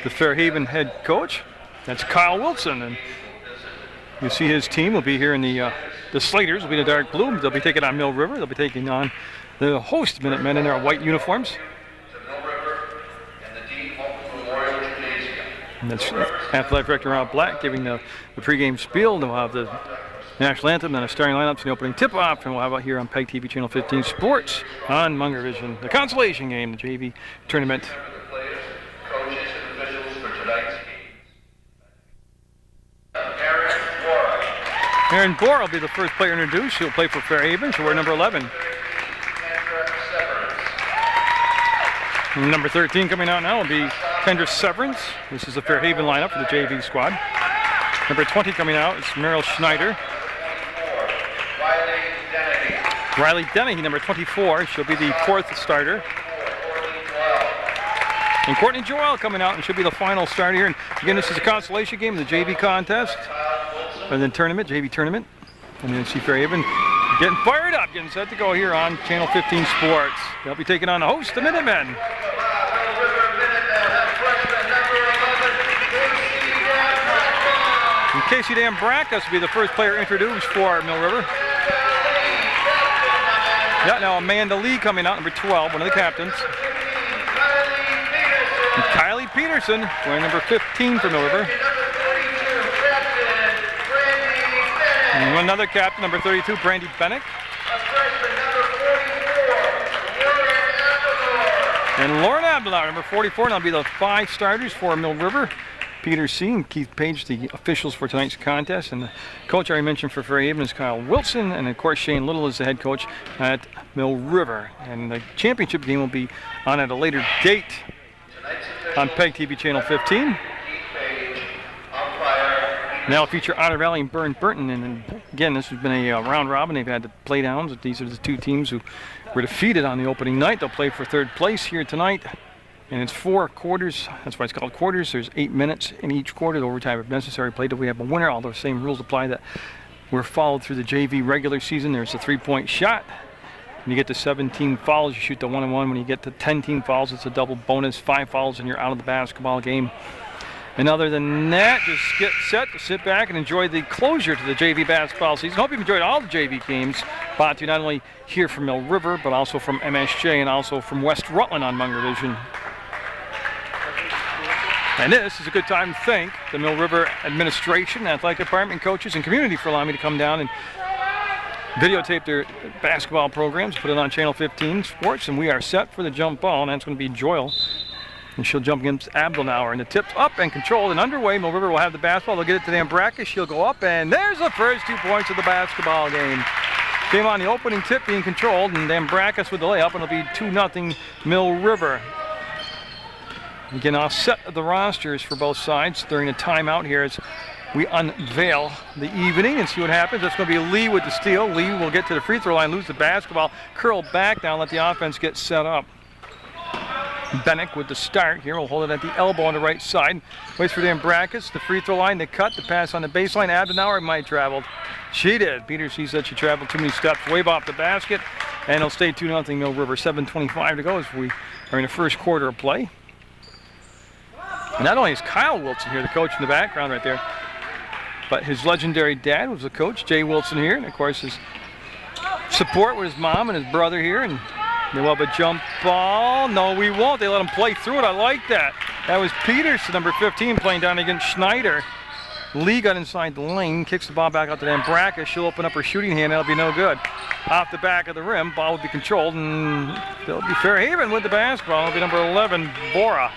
the Fairhaven head coach. That's Kyle Wilson, and you see his team will be here in the Slaters will be the dark blue. They'll be taking on Mill River. They'll be taking on the host Minutemen in their white uniforms. And that's Athletic Director Rob Black giving the pregame spiel. Then we'll have the national anthem, then a starting lineups and the opening tip-off, and we'll have out here on PEGTV Channel 15 Sports on Munger Vision, the Consolation game, the JV tournament. Aaron Bohr will be the first player introduced. She'll play for Fairhaven. She'll wear number 11. Number 13 coming out now will be Kendra Severance. This is the Fairhaven lineup for the JV squad. Number 20 coming out is Meryl Schneider. Riley Dennehy, number 24. She'll be the fourth starter. And Courtney Joel coming out, and she'll be the final starter here. And again, this is a consolation game, the JV contest. And then tournament, JV tournament. And then see Fairhaven getting fired up, getting set to go here on Channel 15 Sports. They'll be taking on the host, the Minutemen. And Casey Dambrackas will be the first player introduced for Mill River. Yeah, now Amanda Lee coming out, number 12, one of the captains. And Kylie Peterson, wearing number 15 for Mill River. And another captain, number 32, Brandy Bennick. And Lauren Abdelauer, number 44, and that'll be the 5 starters for Mill River. Peter C. and Keith Page, the officials for tonight's contest. And the coach I already mentioned for Fairhaven is Kyle Wilson. And of course, Shane Little is the head coach at Mill River. And the championship game will be on at a later date on PEGTV Channel 15. Now feature Otter Valley and Burton. And again, this has been a round robin. They've had the play downs. These are the 2 teams who were defeated on the opening night. They'll play for 3rd place here tonight. And it's 4 quarters. That's why it's called quarters. There's 8 minutes in each quarter. The overtime, if necessary, played till we have a winner. All those same rules apply that were followed through the JV regular season. There's a 3-point shot. When you get to 17 fouls, you shoot the 1-on-1. When you get to 10 team fouls, it's a double bonus. 5 fouls, and you're out of the basketball game. And other than that, just get set to sit back and enjoy the closure to the JV basketball season. Hope you've enjoyed all the JV games brought to you not only here from Mill River, but also from MSJ and also from West Rutland on Munger Vision. And this is a good time to thank the Mill River administration, athletic department, coaches, and community for allowing me to come down and videotape their basketball programs, put it on Channel 15 Sports, and we are set for the jump ball, and that's going to be Joyle. And she'll jump against Abdelauer, and the tip's up and controlled and underway. Mill River will have the basketball. They'll get it to Dambrackas. She'll go up, and there's the first 2 points of the basketball game. Came on the opening tip being controlled, and Dambrackas with the layup, and it'll be 2-0 Mill River. Again, I'll set the rosters for both sides during the timeout here as we unveil the evening and see what happens. That's going to be Lee with the steal. Lee will get to the free throw line, lose the basketball, curl back down, let the offense get set up. Bennick with the start here. We'll hold it at the elbow on the right side. Waits for Dambrackas. The free throw line, the cut, the pass on the baseline. Abdenauer might traveled. She did. Peter C. said she traveled too many steps. Wave off the basket. And it'll stay 2-0 Mill River. 7:25 to go as we are in the first quarter of play. And not only is Kyle Wilson here, the coach in the background right there, but his legendary dad was the coach, Jay Wilson here. And of course his support with his mom and his brother here. And they will have a jump ball. No, we won't. They let him play through it. I like that. That was Peterson, number 15, playing down against Schneider. Lee got inside the lane, kicks the ball back out to Dambrackas. She'll open up her shooting hand. That'll be no good. Off the back of the rim, ball will be controlled, and it'll be Fairhaven with the basketball. It'll be number 11, Bora.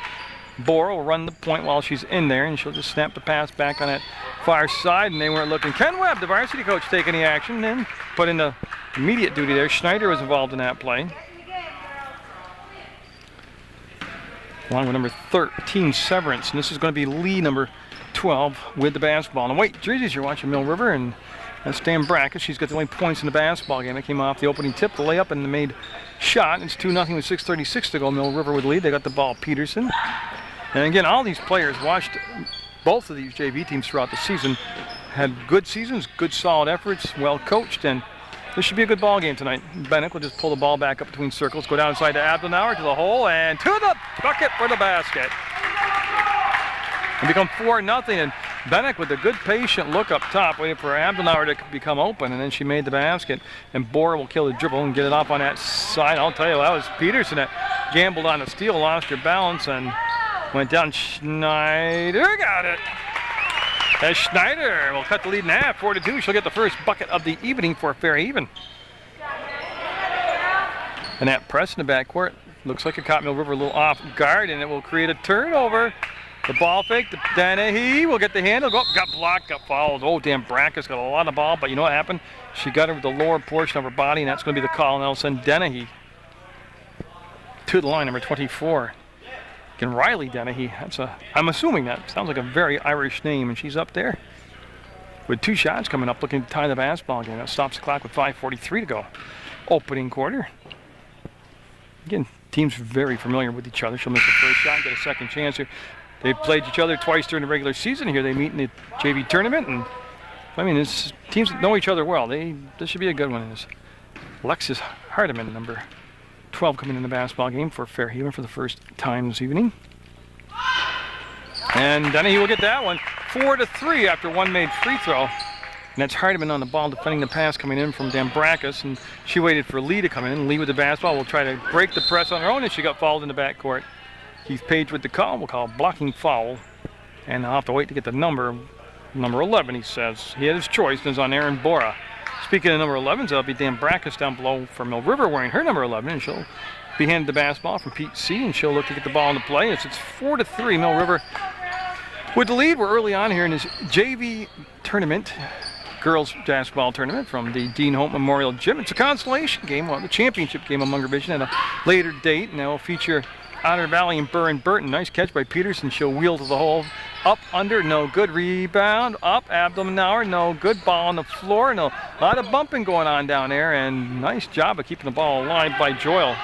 Bora will run the point while she's in there, and she'll just snap the pass back on that far side, and they weren't looking. Ken Webb, the varsity coach, taking the action and put in the immediate duty there. Schneider was involved in that play. Along with number 13, Severance. And this is going to be Lee, number 12, with the basketball. And the white jerseys, you're watching Mill River, and that's Dambrackas. She's got the only points in the basketball game. It came off the opening tip, the layup, and the made shot. It's 2-0 with 6:36 to go. Mill River with lead. They got the ball, Peterson. And again, all these players watched both of these JV teams throughout the season. Had good seasons, good solid efforts, well coached, and this should be a good ball game tonight. Bennick will just pull the ball back up between circles, go down inside to Abdenauer, to the hole, and to the bucket for the basket. and become 4-0. And Bennick with a good patient look up top, waiting for Abdelnauer to become open, and then she made the basket. And Bora will kill the dribble and get it off on that side. I'll tell you, that was Peterson that gambled on a steal, lost her balance, and went down. Schneider got it. As Schneider will cut the lead in half, 4-2. She'll get the first bucket of the evening for Fairhaven. And that press in the backcourt looks like it caught Mill River a little off guard, and it will create a turnover. The ball fake, the Dennehy will get the handle. Got blocked, got fouled. Oh, damn, Brackus got a lot of ball, but you know what happened? She got her with the lower portion of her body, and that's going to be the call. And that'll send Dennehy to the line, number 24. And Riley Dennehy, I'm assuming that sounds like a very Irish name, and she's up there with 2 shots coming up, looking to tie the basketball game. That stops the clock with 5:43 to go. Opening quarter. Again, teams very familiar with each other. She'll miss the first shot and get a second chance here. They've played each other twice during the regular season. Here they meet in the JV tournament, and I mean, it's teams that know each other well. This should be a good one. It's Alexis Hardiman, number 12, coming in the basketball game for Fairhaven for the first time this evening. And Dennehy will get that one. 4-3 after one made free throw. And that's Hardiman on the ball defending the pass coming in from Dambrakis. And she waited for Lee to come in. Lee with the basketball will try to break the press on her own, and she got fouled in the backcourt. Keith Page with the call. We'll call blocking foul. And I'll have to wait to get the number 11, he says. He had his choice, and it's on Aaron Bora. Speaking of number 11s, that'll be Dambrakis down below for Mill River wearing her number 11, and she'll be handed the basketball from Pete C, and she'll look to get the ball into play. It's 4-3, Mill River with the lead. We're early on here in this JV tournament, girls basketball tournament from the Dean Hope Memorial Gym. It's a consolation game, the championship game of Munger Vision at a later date, and that will feature Otter Valley and Burr and Burton. Nice catch by Peterson. She'll wheel to the hole. Up, under, no good. Rebound, up, Abdelnauer, no good. Ball on the floor, a lot of bumping going on down there, and nice job of keeping the ball alive by Joyle.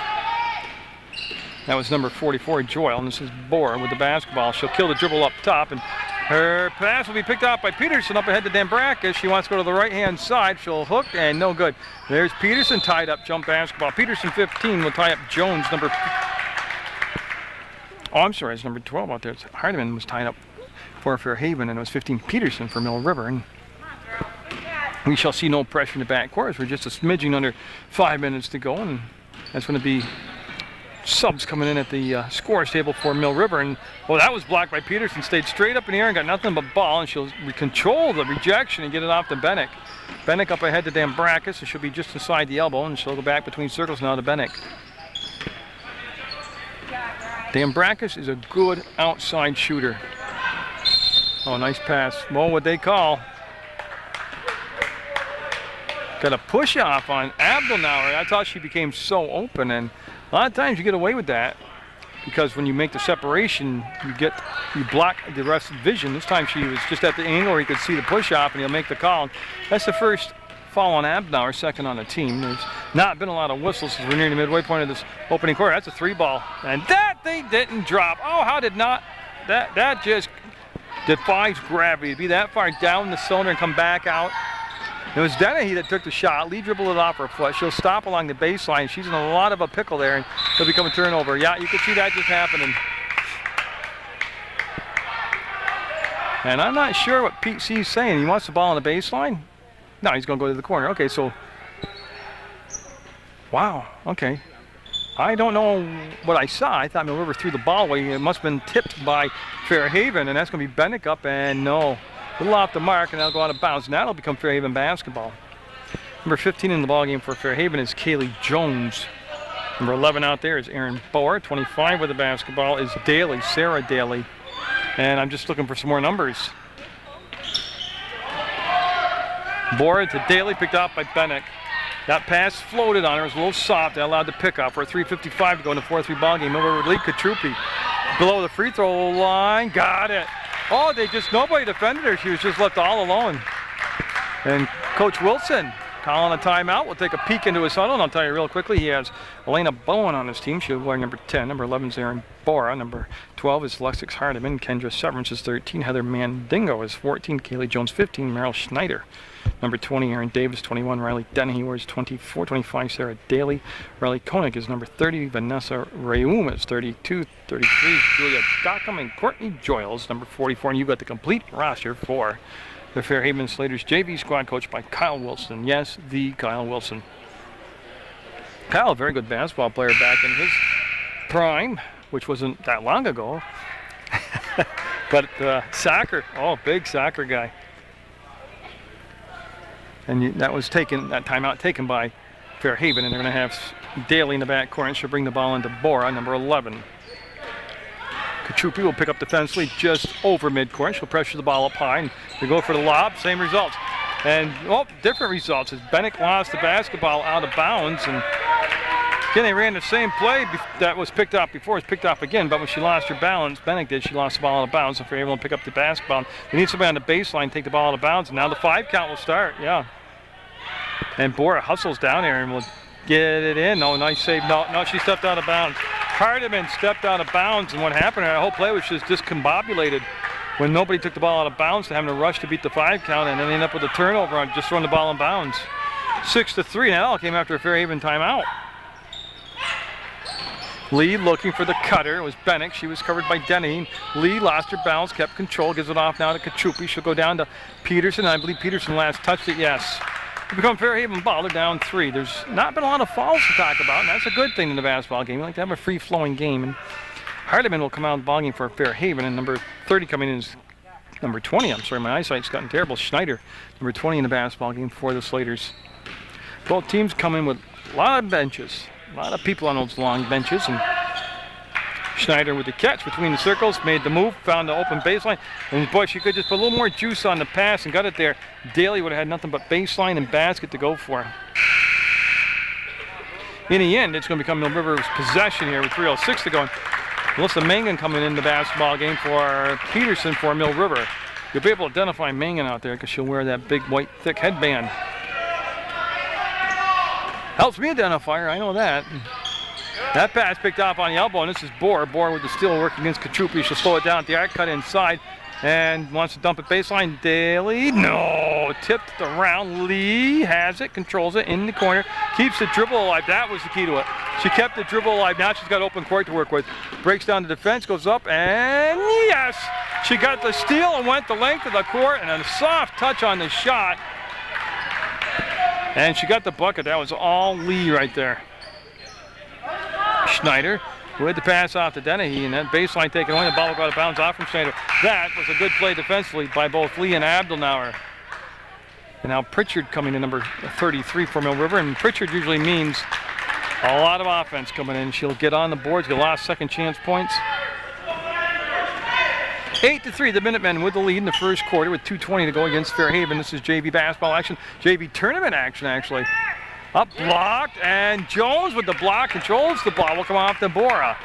That was number 44, Joyle, and this is Bora with the basketball. She'll kill the dribble up top, and her pass will be picked off by Peterson up ahead to Dambrakis. She wants to go to the right-hand side. She'll hook, and no good. There's Peterson tied up, jump basketball. Peterson 15 will tie up Jones, number... Oh, I'm sorry, it's number 12 out there. Hardiman was tied up for Fairhaven, and it was 15 Peterson for Mill River. And we shall see no pressure in the backcourt. We're just a smidging under 5 minutes to go, and that's going to be subs coming in at the scores table for Mill River. And that was blocked by Peterson. Stayed straight up in the air and got nothing but ball, and she'll control the rejection and get it off to Bennick. Bennick up ahead to Dambrakis, and she'll be just inside the elbow, and she'll go back between circles now to Bennick. Dambrakis is a good outside shooter. Oh, nice pass. Well, what they call. Got a push off on Abdelnauer. I thought she became so open, and a lot of times you get away with that because when you make the separation, you block the ref's vision. This time she was just at the angle where you could see the push off, and he'll make the call. That's the first foul on Abdelnauer, second on the team. There's not been a lot of whistles as we're nearing the midway point of this opening quarter. That's a 3-ball, and that they didn't drop. Oh, how did not? That just defies gravity to be that far down the cylinder and come back out. It was Dennehy that took the shot. Lee dribbled it off her foot. She'll stop along the baseline. She's in a lot of a pickle there, and it'll become a turnover. Yeah, you can see that just happening. And I'm not sure what Pete C is saying. He wants the ball on the baseline? No, he's going to go to the corner. Okay, so, wow, okay. I don't know what I saw. I thought Mill River threw the ball away. It must have been tipped by Fairhaven, and that's going to be Bennick up, and no. A little off the mark, and that'll go out of bounds. Now it'll become Fairhaven basketball. Number 15 in the ballgame for Fairhaven is Kaylee Jones. Number 11 out there is Aaron Boer. 25 with the basketball is Daly, Sarah Daly. And I'm just looking for some more numbers. Boer to Daly, picked off by Bennick. That pass floated on her. It was a little soft. They allowed the pick off for a 3:55 to go in the 4-3 ballgame. Over with Lee Katrupi. Below the free throw line. Got it. Oh, nobody defended her. She was just left all alone. And Coach Wilson calling a timeout. We'll take a peek into his huddle, and I'll tell you real quickly, he has Elena Bowen on his team. She'll wear number 10. Number 11 is Erin Bora. Number 12 is Lexix Hardiman. Kendra Severance is 13. Heather Mandingo is 14. Kaylee Jones, 15. Meryl Schneider. Number 20, Erin Davis, 21. Riley Dennehy wears 24. 25, Sarah Daly. Riley Koenig is number 30. Vanessa Rayum is 32. 33 is Julia Dockham. And Courtney Joyles, number 44. And you got the complete roster for the Fairhaven Slaters JV squad, coached by Kyle Wilson. Yes, the Kyle Wilson. Kyle, a very good basketball player back in his prime, which wasn't that long ago. But soccer, big soccer guy. And that timeout taken by Fairhaven, and they're going to have Daly in the backcourt, and she'll bring the ball into Bora, number 11. Kachupi will pick up defensively just over midcourt. She'll pressure the ball up high, and they go for the lob. Same results. And, different results as Bennick lost the basketball out of bounds. And again, they ran the same play that was picked up before. It was picked up again, but when she lost her balance, Bennick did, she lost the ball out of bounds. So if they're able to pick up the basketball, they need somebody on the baseline to take the ball out of bounds. And now the 5 count will start, And Bora hustles down there and will get it in. Oh, nice save. No, she stepped out of bounds. Hardiman stepped out of bounds, and what happened, that whole play was just discombobulated when nobody took the ball out of bounds to having to rush to beat the 5 count, and then end up with a turnover on just throwing the ball in bounds. 6-3, now it came after a Fairhaven timeout. Lee looking for the cutter. It was Bennick. She was covered by Denny. Lee lost her balance, kept control, gives it off now to Kachupi. She'll go down to Peterson. I believe Peterson last touched it, yes. To become Fairhaven ball, they're down 3. There's not been a lot of fouls to talk about, and that's a good thing in the basketball game. We like to have a free-flowing game. And Hardiman will come out of the ball game for Fairhaven, and number 30 coming in is number 20. I'm sorry, my eyesight's gotten terrible. Schneider, number 20 in the basketball game for the Slaters. Both teams come in with a lot of benches, a lot of people on those long benches, and Schneider with the catch between the circles, made the move, found the open baseline, and boy, she could just put a little more juice on the pass and got it there. Daly would have had nothing but baseline and basket to go for. In the end, it's going to become Mill River's possession here with 3:06 to go. Melissa Mangan coming in the basketball game for Peterson for Mill River. You'll be able to identify Mangan out there because she'll wear that big white thick headband. Helps me identify her, I know that. That pass picked off on the elbow, and this is Bora. Bora with the steal working against Kachupi. She'll slow it down at the arc, cut inside, and wants to dump it baseline. Daly, no, tipped around. Lee has it, controls it in the corner, keeps the dribble alive. That was the key to it. She kept the dribble alive. Now she's got open court to work with. Breaks down the defense, goes up, and yes! She got the steal and went the length of the court, and a soft touch on the shot. And she got the bucket. That was all Lee right there. Schneider with the pass off to Dennehy, and that baseline taken away. The ball got out of bounds off from Schneider. That was a good play defensively by both Lee and Abdelnauer. And now Pritchard coming to number 33 for Mill River, and Pritchard usually means a lot of offense coming in. She'll get on the boards, get a lot of second chance points. 8-3, the Minutemen with the lead in the first quarter with 2:20 to go against Fairhaven. This is JV basketball action, JV tournament action actually. Up blocked, and Jones with the block controls the ball. Will come off to Bora.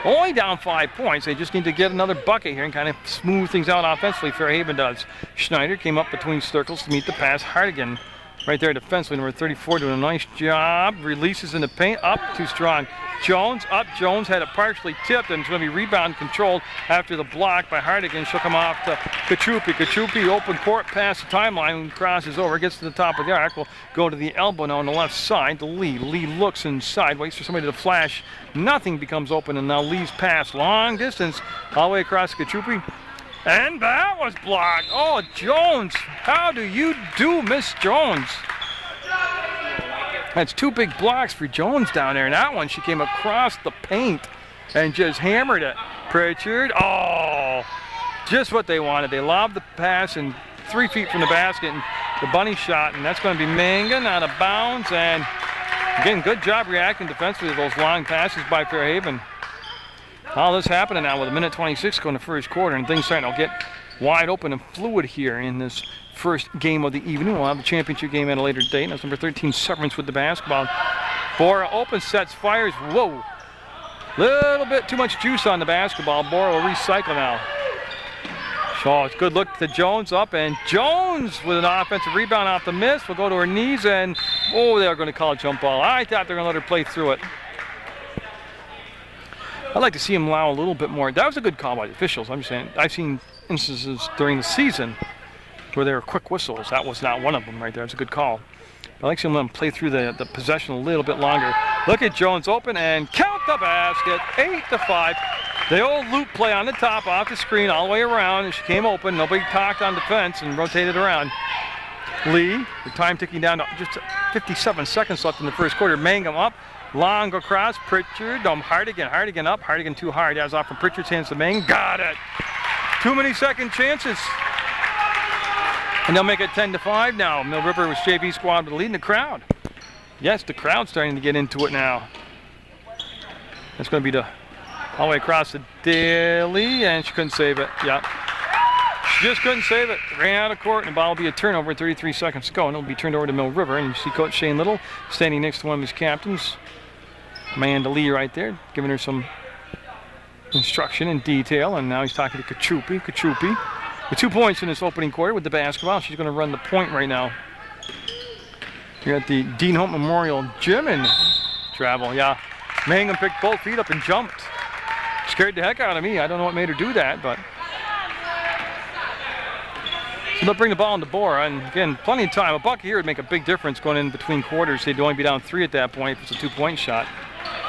Only down 5 points. They just need to get another bucket here and kind of smooth things out offensively. Fairhaven does. Schneider came up between circles to meet the pass. Hardigan right there defensively, number 34, doing a nice job. Releases in the paint, up, too strong. Jones, up, Jones had it partially tipped, and it's going to be rebound controlled after the block by Hardigan. She'll come off to Kachupi. Kachupi, open court, past the timeline, crosses over, gets to the top of the arc, will go to the elbow now on the left side to Lee. Lee looks inside, waits for somebody to flash. Nothing becomes open, and now Lee's pass, long distance, all the way across Kachupi. And that was blocked. Oh, Jones, how do you do, Miss Jones? That's 2 big blocks for Jones down there. And that one, she came across the paint and just hammered it. Pritchard, just what they wanted. They lobbed the pass and 3 feet from the basket and the bunny shot, and that's going to be Mangan out of bounds. And again, good job reacting defensively to those long passes by Fairhaven. All this happening now with a minute 26 going to first quarter, and things starting to get wide open and fluid here in this first game of the evening. We'll have the championship game at a later date. That's number 13, Severance with the basketball. Bora open, sets, fires. Whoa. Little bit too much juice on the basketball. Bora will recycle now. So it's good look to Jones up, and Jones with an offensive rebound off the miss will go to her knees, and oh, they are going to call a jump ball. I thought they were going to let her play through it. I'd like to see him allow a little bit more. That was a good call by the officials. I'm just saying, I've seen instances during the season where there were quick whistles. That was not one of them right there. It's a good call. I like to see him let him play through the possession a little bit longer. Look at Jones open and count the basket, 8-5. The old loop play on the top, off the screen, all the way around, and she came open. Nobody talked on defense and rotated around. Lee, the time ticking down to just 57 seconds left in the first quarter. Mangum up, long across, Pritchard, Hardigan up, Hardigan too hard. That was off from Pritchard's hands to Mangum. Got it. Too many second chances. And they'll make it 10-5 now. Mill River with JV squad leading the crowd. Yes, the crowd's starting to get into it now. That's going to be all the way across the Daly, and she couldn't save it. Yeah. She just couldn't save it. Ran out of court, and the ball will be a turnover 33 seconds to go, and it'll be turned over to Mill River. And you see Coach Shane Little standing next to one of his captains, Amanda Lee, right there, giving her some instruction in detail. And now he's talking to Kachupi. Kachupi with 2 points in this opening quarter with the basketball. She's going to run the point right now. You're at the Dean Hope Memorial Gym and travel. Yeah, Mangum picked both feet up and jumped. Scared the heck out of me. I don't know what made her do that, but so they'll bring the ball into Bora, and again, plenty of time. A bucket here would make a big difference going in between quarters. They'd only be down 3 at that point if it's a 2-point shot.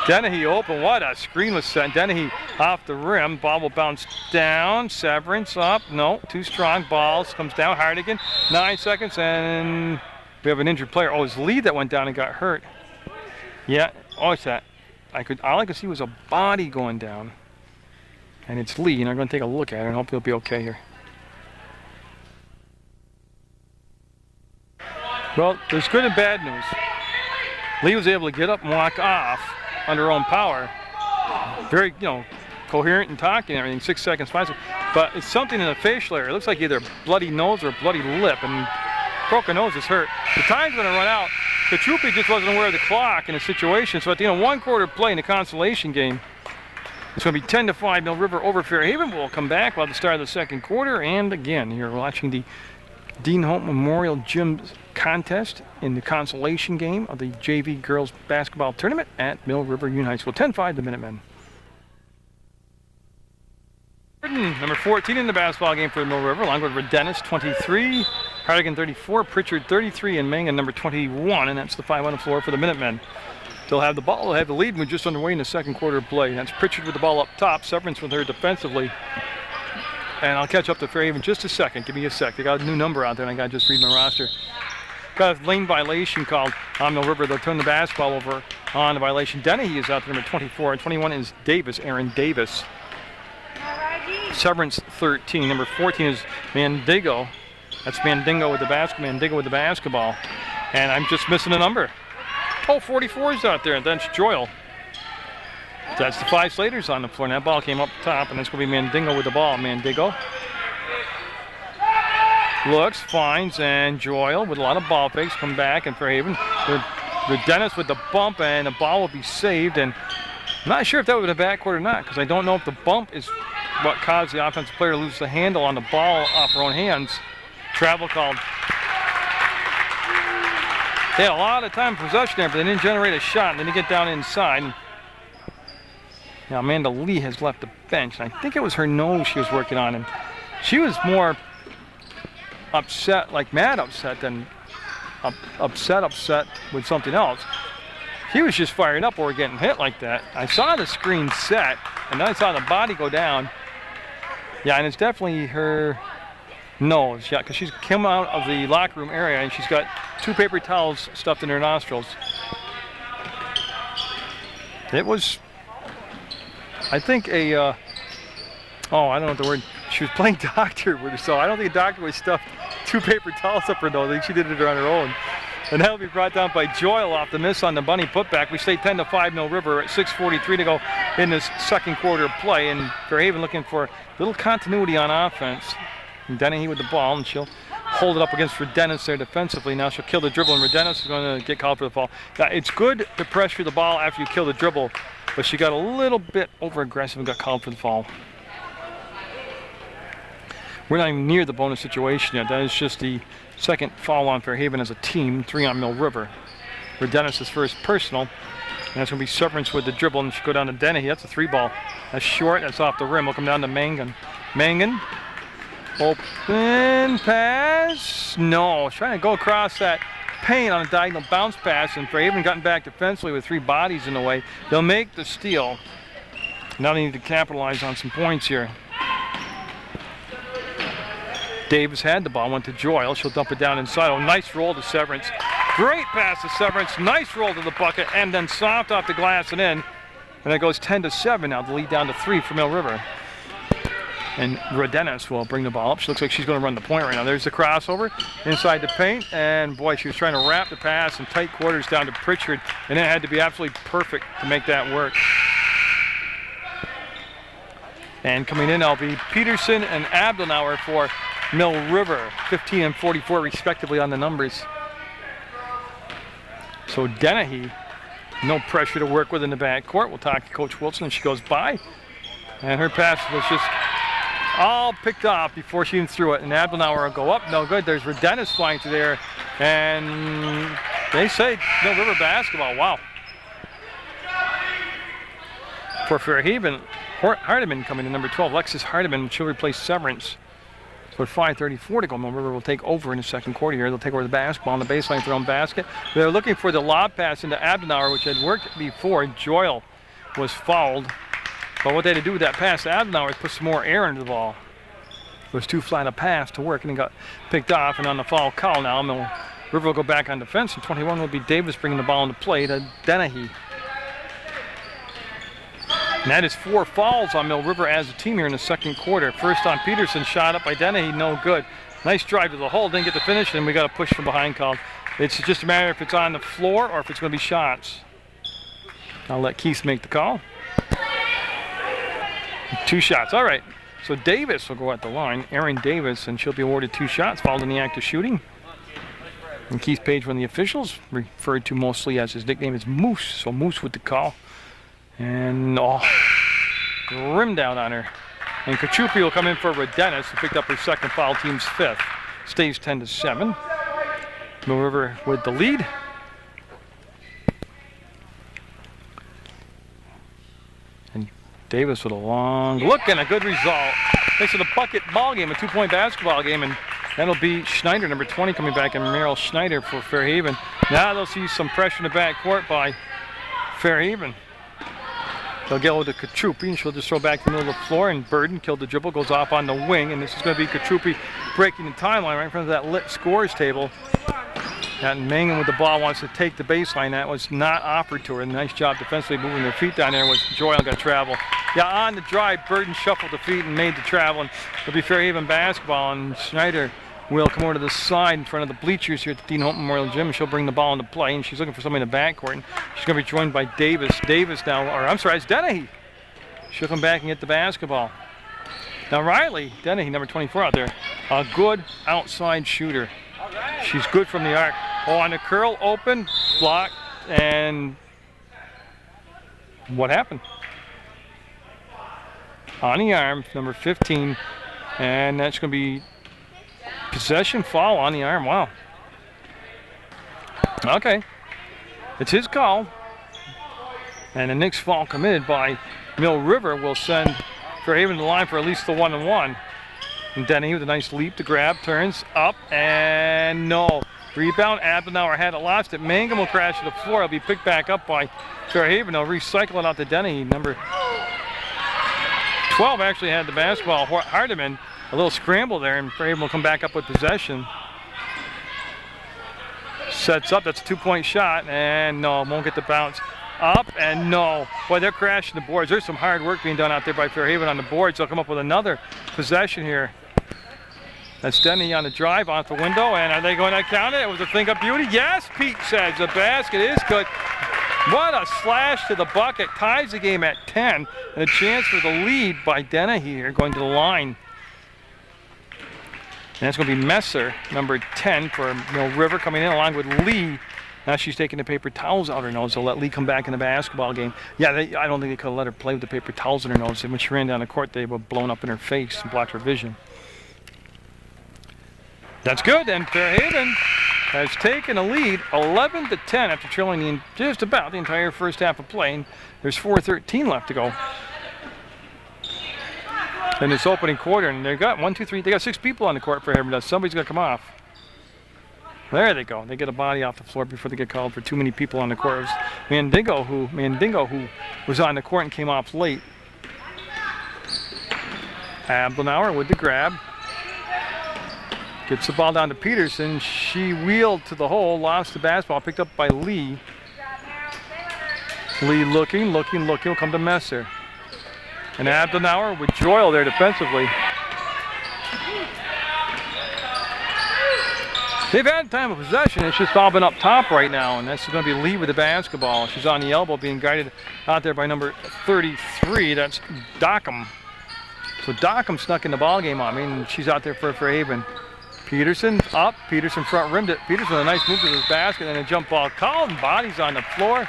Dennehy open. What a screen was set. Dennehy off the rim. Ball will bounce down. Severance up. No, too strong. Balls comes down. Hardigan. 9 seconds, and we have an injured player. Oh, it's Lee that went down and got hurt. Yeah. Oh, it's that. All I could see was a body going down. And it's Lee, and I'm going to take a look at her and hope he'll be okay here. Well, there's good and bad news. Lee was able to get up and walk off under her own power. Very, coherent and talking and everything, 6 seconds, 5 seconds. But it's something in the facial area. It looks like either a bloody nose or a bloody lip, and broken nose is hurt. The time's going to run out. Kachupi just wasn't aware of the clock in the situation, so at the end of 1 quarter play in the Consolation game, it's going to be 10-5. Mill River over Fairhaven. We'll come back at the start of the second quarter. And again, you're watching the Dean Hope Memorial Gym contest in the Consolation game of the JV girls basketball tournament at Mill River Union High School. 10-5 the Minutemen. Number 14 in the basketball game for Mill River, along with Redenis, 23, Hardigan 34, Pritchard 33, and Mangum number 21, and that's the 5 on the floor for the Minutemen. They'll have the ball, they'll have the lead, and we're just underway in the second quarter of play. That's Pritchard with the ball up top, Severance with her defensively. And I'll catch up to Fairhaven in just a second. Give me a sec. They got a new number out there, and I got to just read my roster. Got a lane violation called on Mill River. They'll turn the basketball over on the violation. Dennehy is out there, number 24, and 21 is Davis, Aaron Davis. Severance 13. Number 14 is Mandigo. That's Mandingo with the basketball. And I'm just missing a number. Oh, 44 is out there, and that's Joyle. That's the 5 Slaters on the floor, and that ball came up top, and it's going to be Mandingo with the ball. Mandigo looks, finds, and Joyle with a lot of ball fakes come back, and Fairhaven. The Dennis with the bump, and the ball will be saved. And I'm not sure if that was a backcourt or not, because I don't know if the bump is what caused the offensive player to lose the handle on the ball off her own hands. Travel called. They had a lot of time possession there, but they didn't generate a shot, and they didn't get down inside. Now Amanda Lee has left the bench, and I think it was her nose she was working on, and she was more upset, like mad upset, than upset with something else. She was just firing up or getting hit like that. I saw the screen set, and then I saw the body go down. Yeah, and it's definitely her nose, yeah, because she's come out of the locker room area, and she's got 2 paper towels stuffed in her nostrils. It was, I think, I don't know what the word, she was playing doctor with her, so I don't think a doctor would stuff 2 paper towels up her nose. I think she did it on her own. And that'll be brought down by Joyle off the miss on the bunny putback. We stay 10-5 Mill River at 6:43 to go in this second quarter of play. And Fairhaven looking for a little continuity on offense. And Dennehy with the ball, and she'll hold it up against Redenis there defensively. Now she'll kill the dribble, and Redenis is going to get called for the foul. Now, it's good to pressure the ball after you kill the dribble, but she got a little bit over-aggressive and got called for the foul. We're not even near the bonus situation yet. That is just the second foul on Fairhaven as a team, 3 on Mill River. For Dennis's first personal. And that's going to be Severance with the dribble, and should go down to Dennehy. That's a 3-ball. That's short. That's off the rim. We'll come down to Mangan. Mangan. Open pass. No. Trying to go across that paint on a diagonal bounce pass, and Fairhaven gotten back defensively with 3 bodies in the way. They'll make the steal. Now they need to capitalize on some points here. Davis had the ball, went to Joyle. She'll dump it down inside. Oh, nice roll to Severance. Great pass to Severance. Nice roll to the bucket, and then soft off the glass and in. And it goes 10-7 now. The lead down to 3 for Mill River. And Rodenis will bring the ball up. She looks like she's going to run the point right now. There's the crossover inside the paint, and boy, she was trying to wrap the pass in tight quarters down to Pritchard, and it had to be absolutely perfect to make that work. And coming in, I'll be Peterson and Abdelnauer for Mill River, 15 and 44 respectively on the numbers. So Dennehy, no pressure to work with in the backcourt. We'll talk to Coach Wilson as she goes by. And her pass was just all picked off before she even threw it. And Abdelnauer will go up. No good. There's Rodenis flying through there. And they say Mill River basketball. Wow. For Fairhaven, Hardiman coming in, number 12. Alexis Hardiman, she'll replace Severance. So at 5:34 to go, Mill River will take over in the second quarter here. They'll take over the basketball on the baseline for their own basket. They're looking for the lob pass into Abdenauer, which had worked before. Joyle was fouled. But what they had to do with that pass to Abdenauer is put some more air into the ball. It was too flat a pass to work, and it got picked off. And on the foul call now, Mill River will go back on defense. And 21 will be Davis bringing the ball into play to Dennehy. And that is 4 fouls on Mill River as a team here in the second quarter. First on Peterson, shot up by Dennehy, no good. Nice drive to the hole, didn't get the finish, and we got a push from behind called. It's just a matter if it's on the floor or if it's going to be shots. I'll let Keith make the call. 2 shots, all right. So Davis will go at the line, Erin Davis, and she'll be awarded 2 shots, fouled in the act of shooting. And Keith Page, one of the officials, referred to mostly as his nickname is Moose, so Moose with the call. And rimmed out on her. And Kachupi will come in for Rodenis, who picked up her second foul, team's 5th. Stays 10-7. Mill River with the lead. And Davis with a long look and a good result. Makes it a bucket ball game, a 2-point basketball game, and that'll be Schneider, number 20, coming back, and Meryl Schneider for Fairhaven. Now they'll see some pressure in the backcourt by Fairhaven. They'll get over to Kachupi, and she'll just throw back to the middle of the floor, and Burden killed the dribble, goes off on the wing, and this is going to be Kachupi breaking the timeline right in front of that lit scores table. And Mangan with the ball wants to take the baseline. That was not offered to her. Nice job defensively moving their feet down there. Was Joyle got travel. Yeah, on the drive, Burden shuffled the feet and made the travel, and it'll be Fairhaven basketball, and Schneider will come over to the side in front of the bleachers here at the Dean Holton Memorial Gym, and she'll bring the ball into play, and she's looking for somebody in the backcourt, and she's going to be joined by Davis. Davis now, or I'm sorry, it's Dennehy. She'll come back and get the basketball. Now Riley, Dennehy, number 24 out there, a good outside shooter. She's good from the arc. Oh, on the curl, open, block, and what happened? On the arm, number 15, and that's going to be possession foul on the arm. Wow. Okay. It's his call. And the next foul committed by Mill River will send Fairhaven to the line for at least the 1-and-1. And Denny with a nice leap to grab, turns up, and no. Rebound, Abdenauer had it, lost it. Mangum will crash to the floor. It'll be picked back up by Fairhaven. They'll recycle it out to Denny. Number 12 actually had the basketball. Hardiman, a little scramble there, and Fairhaven will come back up with possession. Sets up, that's a 2-point shot, and no, won't get the bounce. Up, and no. Boy, they're crashing the boards. There's some hard work being done out there by Fairhaven on the boards. They'll come up with another possession here. That's Denny on the drive off the window, and are they going to count it? It was a thing of beauty. Yes, Pete says the basket is good. What a slash to the bucket. Ties the game at 10, and a chance for the lead by Denny here going to the line. And that's going to be Messer, number 10 for Mill River, coming in along with Lee. Now she's taking the paper towels out her nose. They'll let Lee come back in the basketball game. Yeah, I don't think they could have let her play with the paper towels in her nose. And when she ran down the court, they were blown up in her face and blocked her vision. That's good, and Fairhaven has taken a lead 11-10 after trailing just about the entire first half of play. And there's 4:13 left to go in this opening quarter, and they got 1, 2, 3. They got 6 people on the court for Fairhaven. Somebody's gonna come off. There they go. They get a body off the floor before they get called for too many people on the court. It was Mandingo who was on the court and came off late. Ablenauer with the grab. Gets the ball down to Peterson. She wheeled to the hole, lost the basketball, picked up by Lee. Lee looking, will come to Messer. And Ablenauer with Joyle there defensively. They've had time of possession. It's just all been up top right now, and that's going to be Lee with the basketball. She's on the elbow, being guided out there by number 33. That's Dockham. So Dockham snuck in the ball game on me, and she's out there for Fairhaven. Peterson up. Peterson front rimmed it. Peterson with a nice move to his basket and a jump ball called, and bodies on the floor.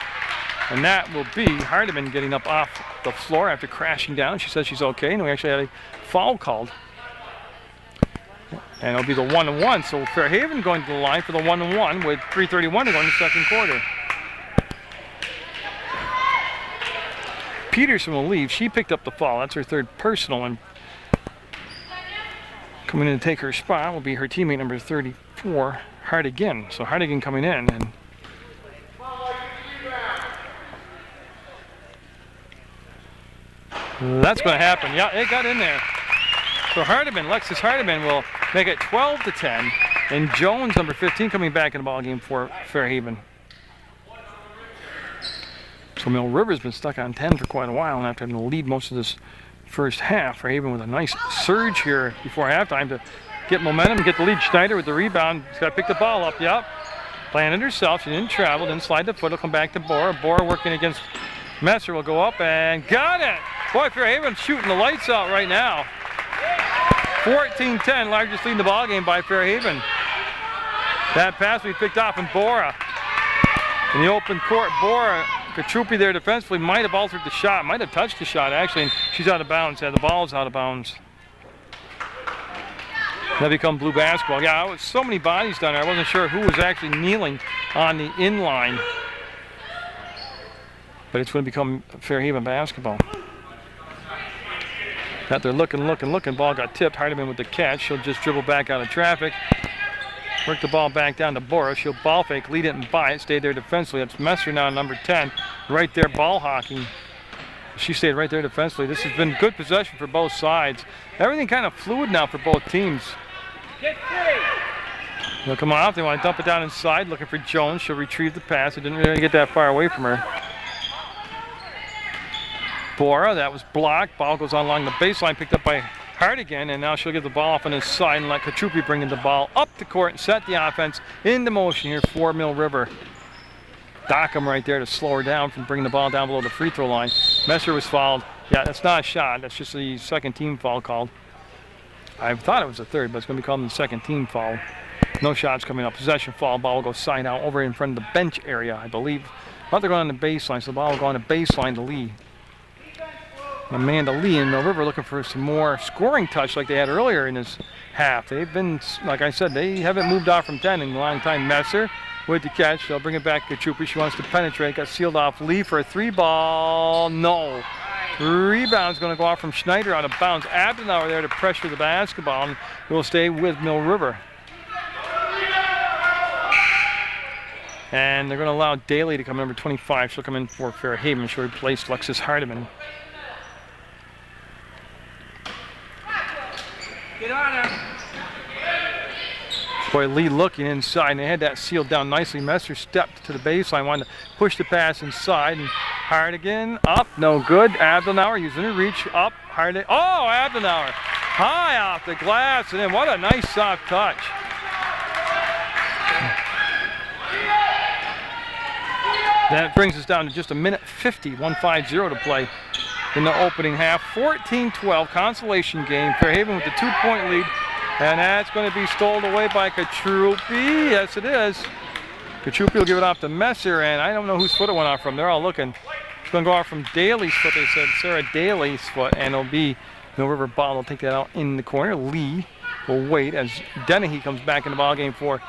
And that will be Hardiman getting up off the floor after crashing down. She says she's okay, and we actually had a foul called. And it'll be the 1-1. So Fairhaven going to the line for the 1-1 with 3:31 to go in the second quarter. Peterson will leave. She picked up the foul. That's her third personal, and coming in to take her spot will be her teammate number 34, Hardigan. So Hardigan coming in, and that's going to happen. Yeah, it got in there. So Alexis Hardiman will make it 12-10, and Jones, number 15, coming back in the ball game for Fairhaven. So Mill River's been stuck on 10 for quite a while, and after having to lead most of this first half, Fairhaven with a nice surge here before halftime to get momentum, get the lead. Schneider with the rebound. She's got to pick the ball up. Yep. Playing it herself. She didn't travel, didn't slide the foot. It'll come back to Bora. Bora working against Messer will go up and got it. Boy, Fairhaven shooting the lights out right now. 14-10, largest lead in the ball game by Fairhaven. That pass we picked off, and Bora in the open court. Bora, Katrupi there defensively might have altered the shot, might have touched the shot actually, and she's out of bounds. Yeah, the ball's out of bounds. That become blue basketball. Yeah, I was so many bodies down there. I wasn't sure who was actually kneeling on the inline, but it's going to become Fairhaven basketball. Got there looking. Ball got tipped. Hardiman with the catch. She'll just dribble back out of traffic. Work the ball back down to Bora. She'll ball fake, lead it and buy it. Stay there defensively. That's Messer now, number 10. Right there, ball hawking. She stayed right there defensively. This has been good possession for both sides. Everything kind of fluid now for both teams. They'll come off. They want to dump it down inside. Looking for Jones. She'll retrieve the pass. It didn't really get that far away from her. Bora, that was blocked. Ball goes on along the baseline, picked up by Hardigan, and now she'll get the ball off on his side and let Katrupi bring in the ball up the court and set the offense into motion here for Mill River. Dockham right there to slow her down from bringing the ball down below the free throw line. Messer was fouled. Yeah, that's not a shot. That's just the second team foul called. I thought it was the third, but it's going to be called the second team foul. No shots coming up. Possession foul. Ball will go side out over in front of the bench area, I believe. But they're going on the baseline, so the ball will go on the baseline to Lee. Amanda Lee and Mill River looking for some more scoring touch like they had earlier in this half. They've been, like I said, they haven't moved off from 10 in a long time. Messer with the catch. They'll bring it back to Katrupi. She wants to penetrate. Got sealed off. Lee for a 3-ball. No. Rebound's going to go off from Schneider out of bounds. Abdenauer there to pressure the basketball, and will stay with Mill River. And they're going to allow Daly to come in, number 25. She'll come in for Fairhaven. She'll replace Alexis Hardiman. Get on her. Boy, Lee looking inside, and they had that sealed down nicely. Messer stepped to the baseline, wanted to push the pass inside, and Hardigan up, no good. Abdenauer using her reach, up, Hardigan. Oh, Abdenauer, high off the glass, and then what a nice soft touch. That brings us down to just a minute 50, 1:50 to play in the opening half. 14-12, consolation game. Fairhaven with the 2-point lead. And that's going to be stolen away by Katrupi. Yes, it is. Katrupi will give it off to Messer, and I don't know whose foot it went off from. They're all looking. It's going to go off from Daly's foot, they said. Sarah Daly's foot, and it'll be Mill River ball. They'll take that out in the corner. Lee will wait as Dennehy comes back in the ballgame for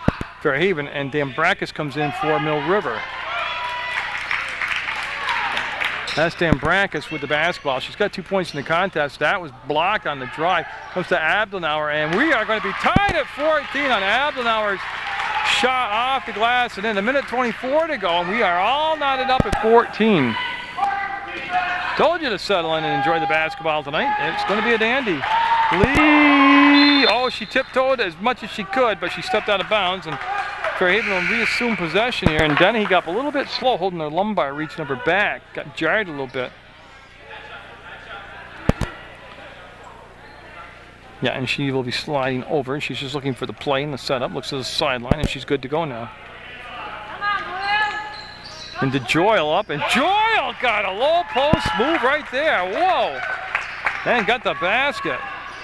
Fairhaven, and Dambrakis comes in for Mill River. That's Dambrakis with the basketball. She's got 2 points in the contest. That was blocked on the drive. Comes to Abdelnauer, and we are going to be tied at 14 on Abdelnauer's shot off the glass, and then 1:24 to go, and we are all knotted up at 14. Told you to settle in and enjoy the basketball tonight. It's going to be a dandy. Lee, oh, she tiptoed as much as she could, but she stepped out of bounds, and Fairhaven will reassume possession here, and Dennehy got a little bit slow holding her lumbar, reaching up her back. Got jarred a little bit. Yeah, and she will be sliding over. She's just looking for the play and the setup. Looks to the sideline, and she's good to go now. And to Joyle up, and Joyle got a low post move right there. Whoa! And got the basket.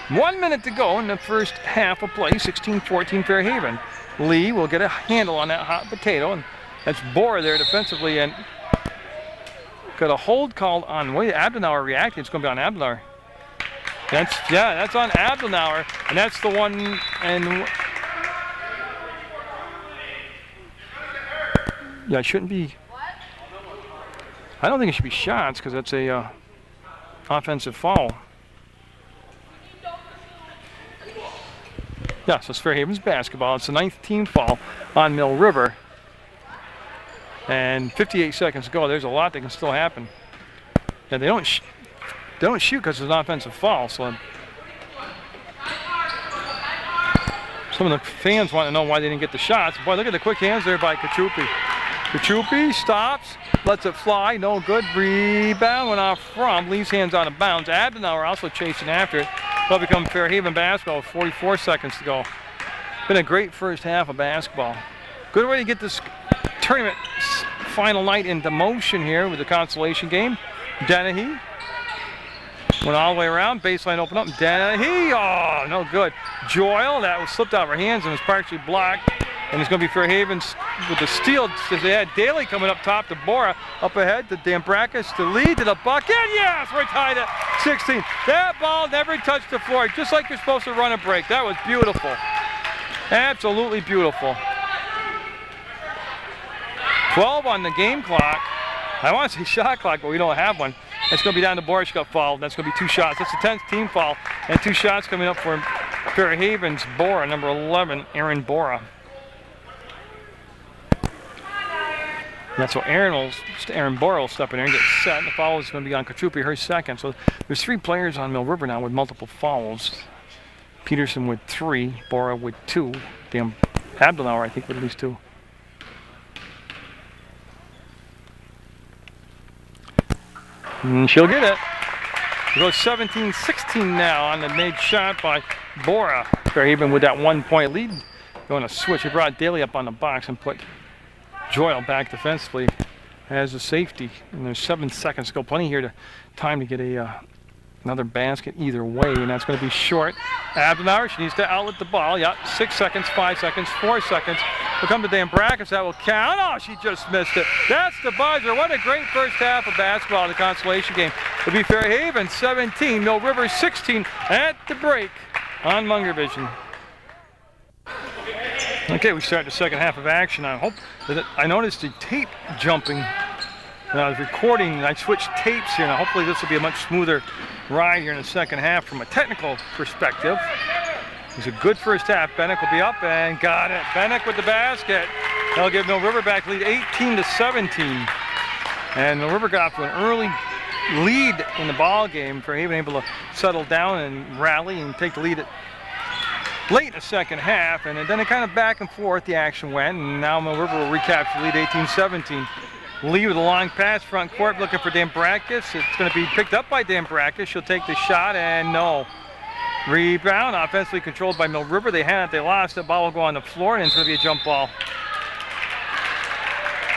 1 minute to go in the first half of play. 16-14 Fairhaven. Lee will get a handle on that hot potato, and that's Bora there defensively, and got a hold called on the way Abdelnauer reacted. It's going to be on Abdelnauer. That's on Abdelnauer, and that's the one. And yeah, it shouldn't be. I don't think it should be shots because that's a offensive foul. Yeah, so it's Fairhaven's basketball. It's the 9th team foul on Mill River. And 58 seconds to go. There's a lot that can still happen. And they don't shoot because it's an offensive foul. So some of the fans want to know why they didn't get the shots. Boy, look at the quick hands there by Kachupi. Kachupi stops, lets it fly, no good. Rebound went off from, leaves hands out of bounds. Abdenauer also chasing after it. Will become Fairhaven basketball with 44 seconds to go. Been a great first half of basketball. Good way to get this tournament final night into motion here with the Consolation game. Dennehy went all the way around, baseline open up. Dennehy, oh, no good. Joyle, that was slipped out of her hands and was partially blocked. And it's going to be Fairhaven's with the steal. They had Daly coming up top to Bora. Up ahead to Dambrakis to Lee to the bucket. Yes, we're tied at 16. That ball never touched the floor, just like you're supposed to run a break. That was beautiful. Absolutely beautiful. 12 on the game clock. I want to say shot clock, but we don't have one. That's going to be down to Bora. She got fouled. That's going to be 2 shots. That's the 10th team foul. And 2 shots coming up for Fairhaven's Bora, number 11, Aaron Bora. That's what Aaron Bora will step in there and get set. And the foul is going to be on Kachupi, her second. So there's 3 players on Mill River now with multiple fouls. Peterson with 3, Bora with 2. Abdelnauer, I think, with at least 2. And she'll get it. It goes 17-16 now on the made shot by Bora. Fairhaven with that 1-point lead. Going to switch. He brought Daly up on the box and put Joyle back defensively as a safety. And there's 7 seconds to go. Plenty here time to get another basket either way, and that's going to be short. Abdenauer, she needs to outlet the ball. Yep, 6 seconds, 5 seconds, 4 seconds. We'll come to Dambrakis. That will count. Oh, she just missed it. That's the buzzer. What a great first half of basketball in the Consolation game. It'll be Fairhaven 17, Mill River 16 at the break on Munger Vision. Okay, we start the second half of action. I noticed the tape jumping when I was recording. I switched tapes here. Now hopefully this will be a much smoother ride here in the second half from a technical perspective. It was a good first half. Bennick will be up and got it. Bennick with the basket. That'll give Mill River back lead 18-17. And Mill River got off to an early lead in the ball game. Fairhaven able to settle down and rally and take the lead late in the second half, and then it kind of back and forth the action went, and now Mill River will recapture the lead 18-17. Lee with a long pass front court looking for Dambrakis. It's going to be picked up by Dambrakis. She'll take the shot, and no. Rebound, offensively controlled by Mill River. They had it, they lost it. Ball will go on the floor, and it's going to be a jump ball.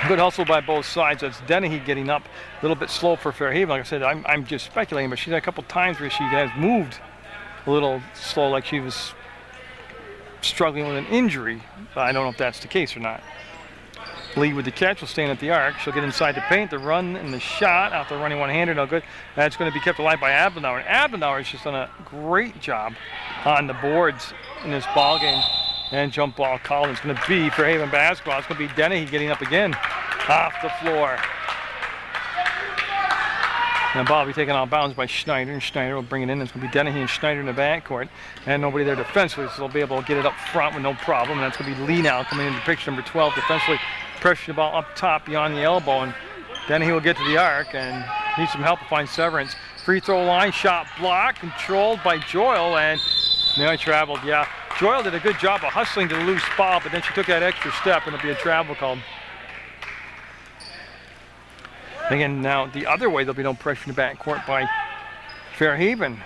Good hustle by both sides. That's Dennehy getting up a little bit slow for Fairhaven. Like I said, I'm just speculating, but she's had a couple times where she has moved a little slow, like she was struggling with an injury. I don't know if that's the case or not. Lee with the catch will stand at the arc. She'll get inside the paint, the run and the shot out the running one-hander, no good. That's going to be kept alive by Abdelnauer. And Abdelnauer has just done a great job on the boards in this ball game. And jump ball called. It's going to be Fairhaven basketball. It's going to be Dennehy getting up again off the floor. And ball will be taken out of bounds by Schneider, and Schneider will bring it in. It's going to be Dennehy and Schneider in the backcourt, and nobody there defensively, so they'll be able to get it up front with no problem. And that's going to be Lee now coming into the picture, number 12, defensively pressuring the ball up top beyond the elbow, and Dennehy will get to the arc and needs some help to find Severance. Free throw line, shot blocked, controlled by Joyle, and now he traveled. Yeah, Joyle did a good job of hustling to the loose ball, but then she took that extra step, and it'll be a travel called. Again, now the other way, there'll be no pressure in the backcourt by Fairhaven.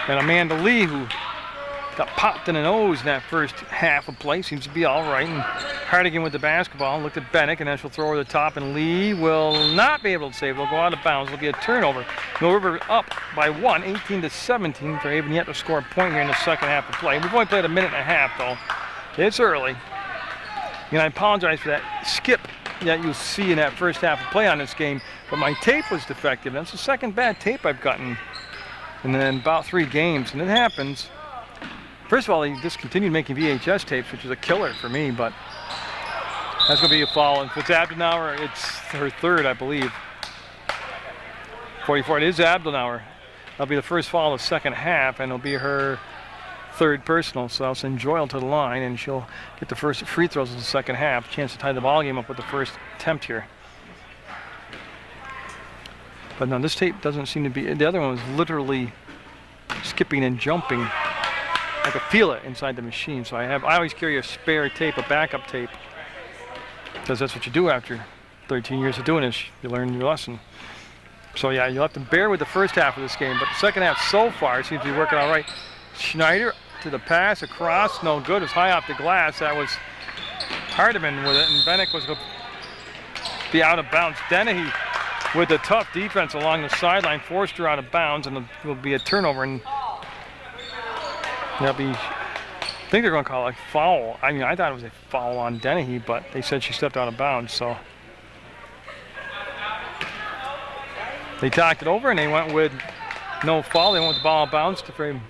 And Amanda Lee, who got popped in the nose in that first half of play, seems to be all right. And Hardigan with the basketball, looked at Bennick, and then she'll throw over the top, and Lee will not be able to save. It'll go out of bounds. It'll be a turnover. Mill River up by 1, 18-17. Fairhaven yet to score a point here in the second half of play. We've only played a minute and a half, though. It's early. And I apologize for that skip that you'll see in that first half of play on this game, but my tape was defective. That's the second bad tape I've gotten in about 3 games, and it happens. First of all, they discontinued making VHS tapes, which is a killer for me, but that's going to be a foul. And if it's Abdelnauer, it's her third, I believe. 44, it is Abdelnauer. That'll be the first foul of the second half, and it'll be her third personal, so I'll send Joyle to the line, and she'll get the first free throws in the second half. Chance to tie the ball game up with the first attempt here. But no, this tape doesn't seem to be, the other one was literally skipping and jumping. I could feel it inside the machine, so I always carry a spare tape, a backup tape, because that's what you do after 13 years of doing this. You learn your lesson. So yeah, you'll have to bear with the first half of this game, but the second half so far seems to be working all right. Schneider to the pass across, no good. It was high off the glass. That was Hardiman with it, and Bennick was going to be out of bounds. Dennehy with the tough defense along the sideline forced her out of bounds, and it will be a turnover. And that'll be, I think they're going to call it a foul. I mean, I thought it was a foul on Dennehy, but they said she stepped out of bounds, so they talked it over, and they went with no foul. They went with the ball out of bounds to frame.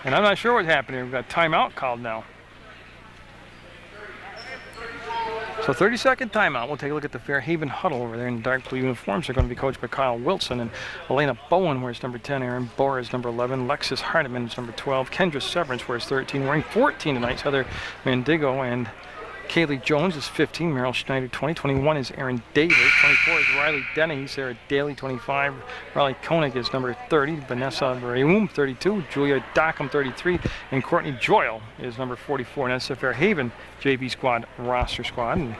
And I'm not sure what happened here. We've got timeout called now. So 30-second timeout. We'll take a look at the Fairhaven huddle over there in dark blue uniforms. They're going to be coached by Kyle Wilson, and Elena Bowen wears number 10, Aaron Boer is number 11, Lexis Hardiman is number 12, Kendra Severance wears 13, wearing 14 tonight, Heather Mandigo, and Kaylee Jones is 15, Meryl Schneider 20, 21 is Erin Davis, 24 is Riley Denny, Sarah Daly 25, Riley Koenig is number 30, Vanessa Raum 32, Julia Dockham 33, and Courtney Joyle is number 44. And that's the Fairhaven JV squad roster squad. And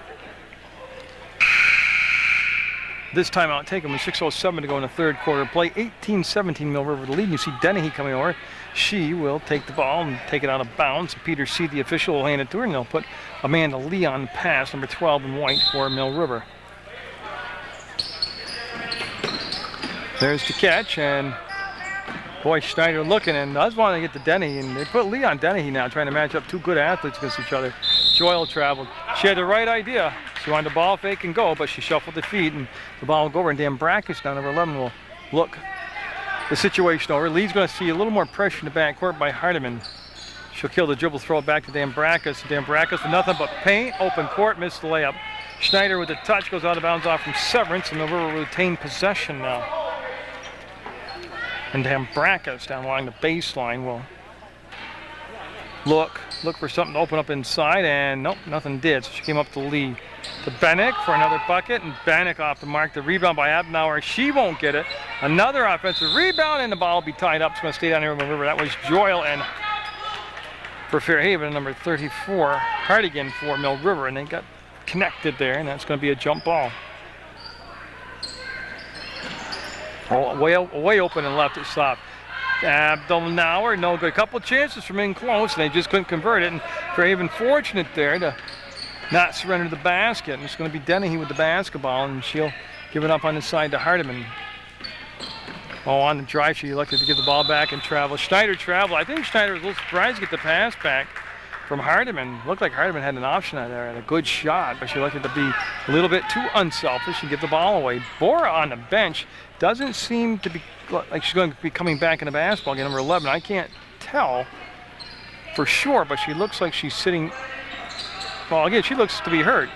this timeout taken with 6:07 to go in the third quarter. Play 18-17 Mill River the lead. You see Dennehy coming over. She will take the ball and take it out of bounds. Peter C., the official, will hand it to her, and they'll put Amanda Lee on the pass, number 12 in white for Mill River. There's the catch, and boy, Schneider looking, and I was wanting to get to Dennehy, and they put Lee on Dennehy now, trying to match up two good athletes against each other. Joyle traveled. She had the right idea. She wanted the ball fake and go, but she shuffled the feet, and the ball will go over, and Dan Brackus, down number 11, will look the situation over. Lee's going to see a little more pressure in the backcourt by Hardiman. She'll kill the dribble, throw it back to Dan Brackus. Dan Brackus with nothing but paint, open court, missed the layup. Schneider with the touch goes out of bounds off from Severance, and the River will retain possession now. And Dan Brackus down along the baseline will look for something to open up inside, and nope, nothing did. So she came up to Lee. To Bennick for another bucket, and Bennick off the mark. The rebound by Abdenauer. She won't get it. Another offensive rebound, and the ball will be tied up. It's going to stay down here in the River. That was Joyle, and for Fairhaven, number 34, Hardigan for Mill River, and they got connected there, and that's going to be a jump ball. Oh, way open and left it soft. Abdenauer, no good. A couple chances from in close, and they just couldn't convert it. And Fairhaven fortunate there to not surrender the basket. And it's going to be Dennehy with the basketball, and she'll give it up on the side to Hardiman. Oh, on the drive, she elected to give the ball back and travel. Schneider traveled. I think Schneider was a little surprised to get the pass back. from Hardiman. Looked like Hardiman had an option out there and a good shot, but she elected to be a little bit too unselfish and give the ball away. Bora on the bench doesn't seem to be like she's going to be coming back in the basketball game, number 11. I can't tell for sure, but she looks like she's sitting. Well, again, she looks to be hurt.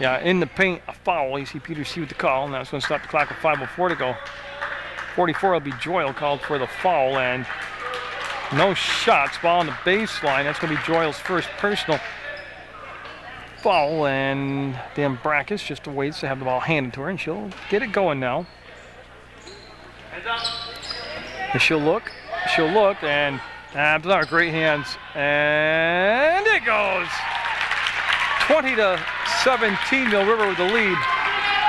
Yeah, in the paint, a foul. You see Peterson with the call, and that's going to stop the clock with 5:04 to go. 44 will be Joyle called for the foul, and no shots. Ball on the baseline. That's going to be Joyle's first personal foul, and Dambrackas just waits to have the ball handed to her, and she'll get it going now. And she'll look, and those are great hands, and it goes. 20-17, Mill River with the lead.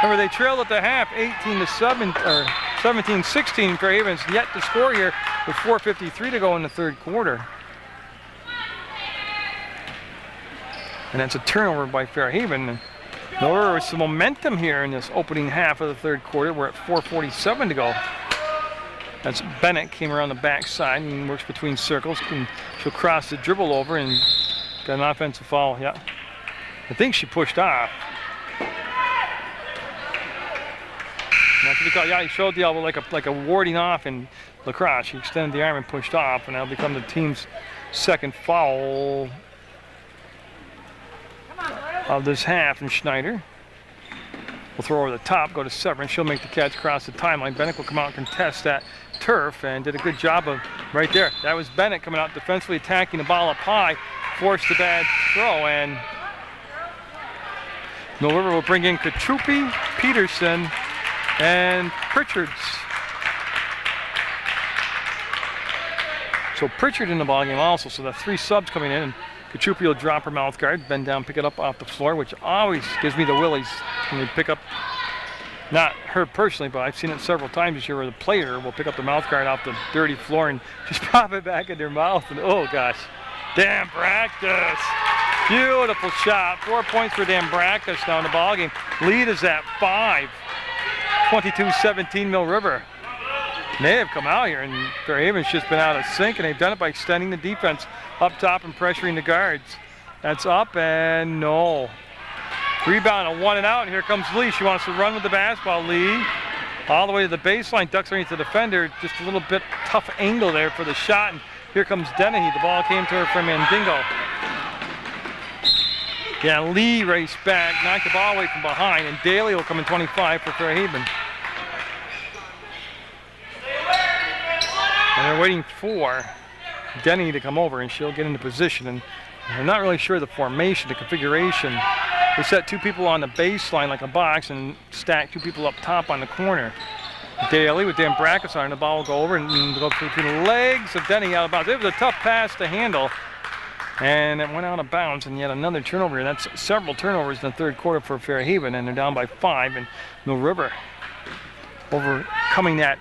Remember, they trailed at the half, 18-7 or 17-16. Fairhaven's yet to score here with 4:53 to go in the third quarter. And that's a turnover by Fairhaven. Mill River with some momentum here in this opening half of the third quarter. We're at 4:47 to go. That's Bennett, came around the backside and works between circles. And she'll cross the dribble over and got an offensive foul. Yeah, I think she pushed off. That's what they call, yeah, he showed the elbow like a warding off in lacrosse. She extended the arm and pushed off, and that'll become the team's second foul of this half. And Schneider will throw over the top, go to Severance. She'll make the catch across the timeline. Bennett will come out and contest that turf, and did a good job of right there. That was Bennett coming out defensively, attacking the ball up high, forced a bad throw, and Mill River will bring in Katrupi, Peterson, and Pritchard's. So Pritchard in the ballgame also, so the three subs coming in, and Katrupi will drop her mouth guard, bend down, pick it up off the floor, which always gives me the willies when they pick up, not her personally, but I've seen it several times this year where the player will pick up the mouth guard off the dirty floor and just pop it back in their mouth, and oh gosh, Dambrackas. Beautiful shot. 4 points for Dambrackas now in the ballgame. Lead is at 5. 22-17 Mill River. And they have come out here, and Fairhaven's just been out of sync, and they've done it by extending the defense up top and pressuring the guards. That's up and no. Rebound, a 1 and out, and here comes Lee. She wants to run with the basketball. Lee all the way to the baseline, ducks underneath the defender. Just a little bit tough angle there for the shot, and here comes Dennehy. The ball came to her from Mandingo. Yeah, Lee raced back, knocked the ball away from behind, and Daly will come in 25 for Fairhaven. And they're waiting for Denny to come over, and she'll get into position. And they're not really sure the formation, the configuration. They set two people on the baseline like a box and stack two people up top on the corner. Daly with Dambrackas on, the ball will go over and go between the legs of Denny out of bounds. It was a tough pass to handle, and it went out of bounds, and yet another turnover. That's several turnovers in the third quarter for Fairhaven, and they're down by 5. And Mill River overcoming that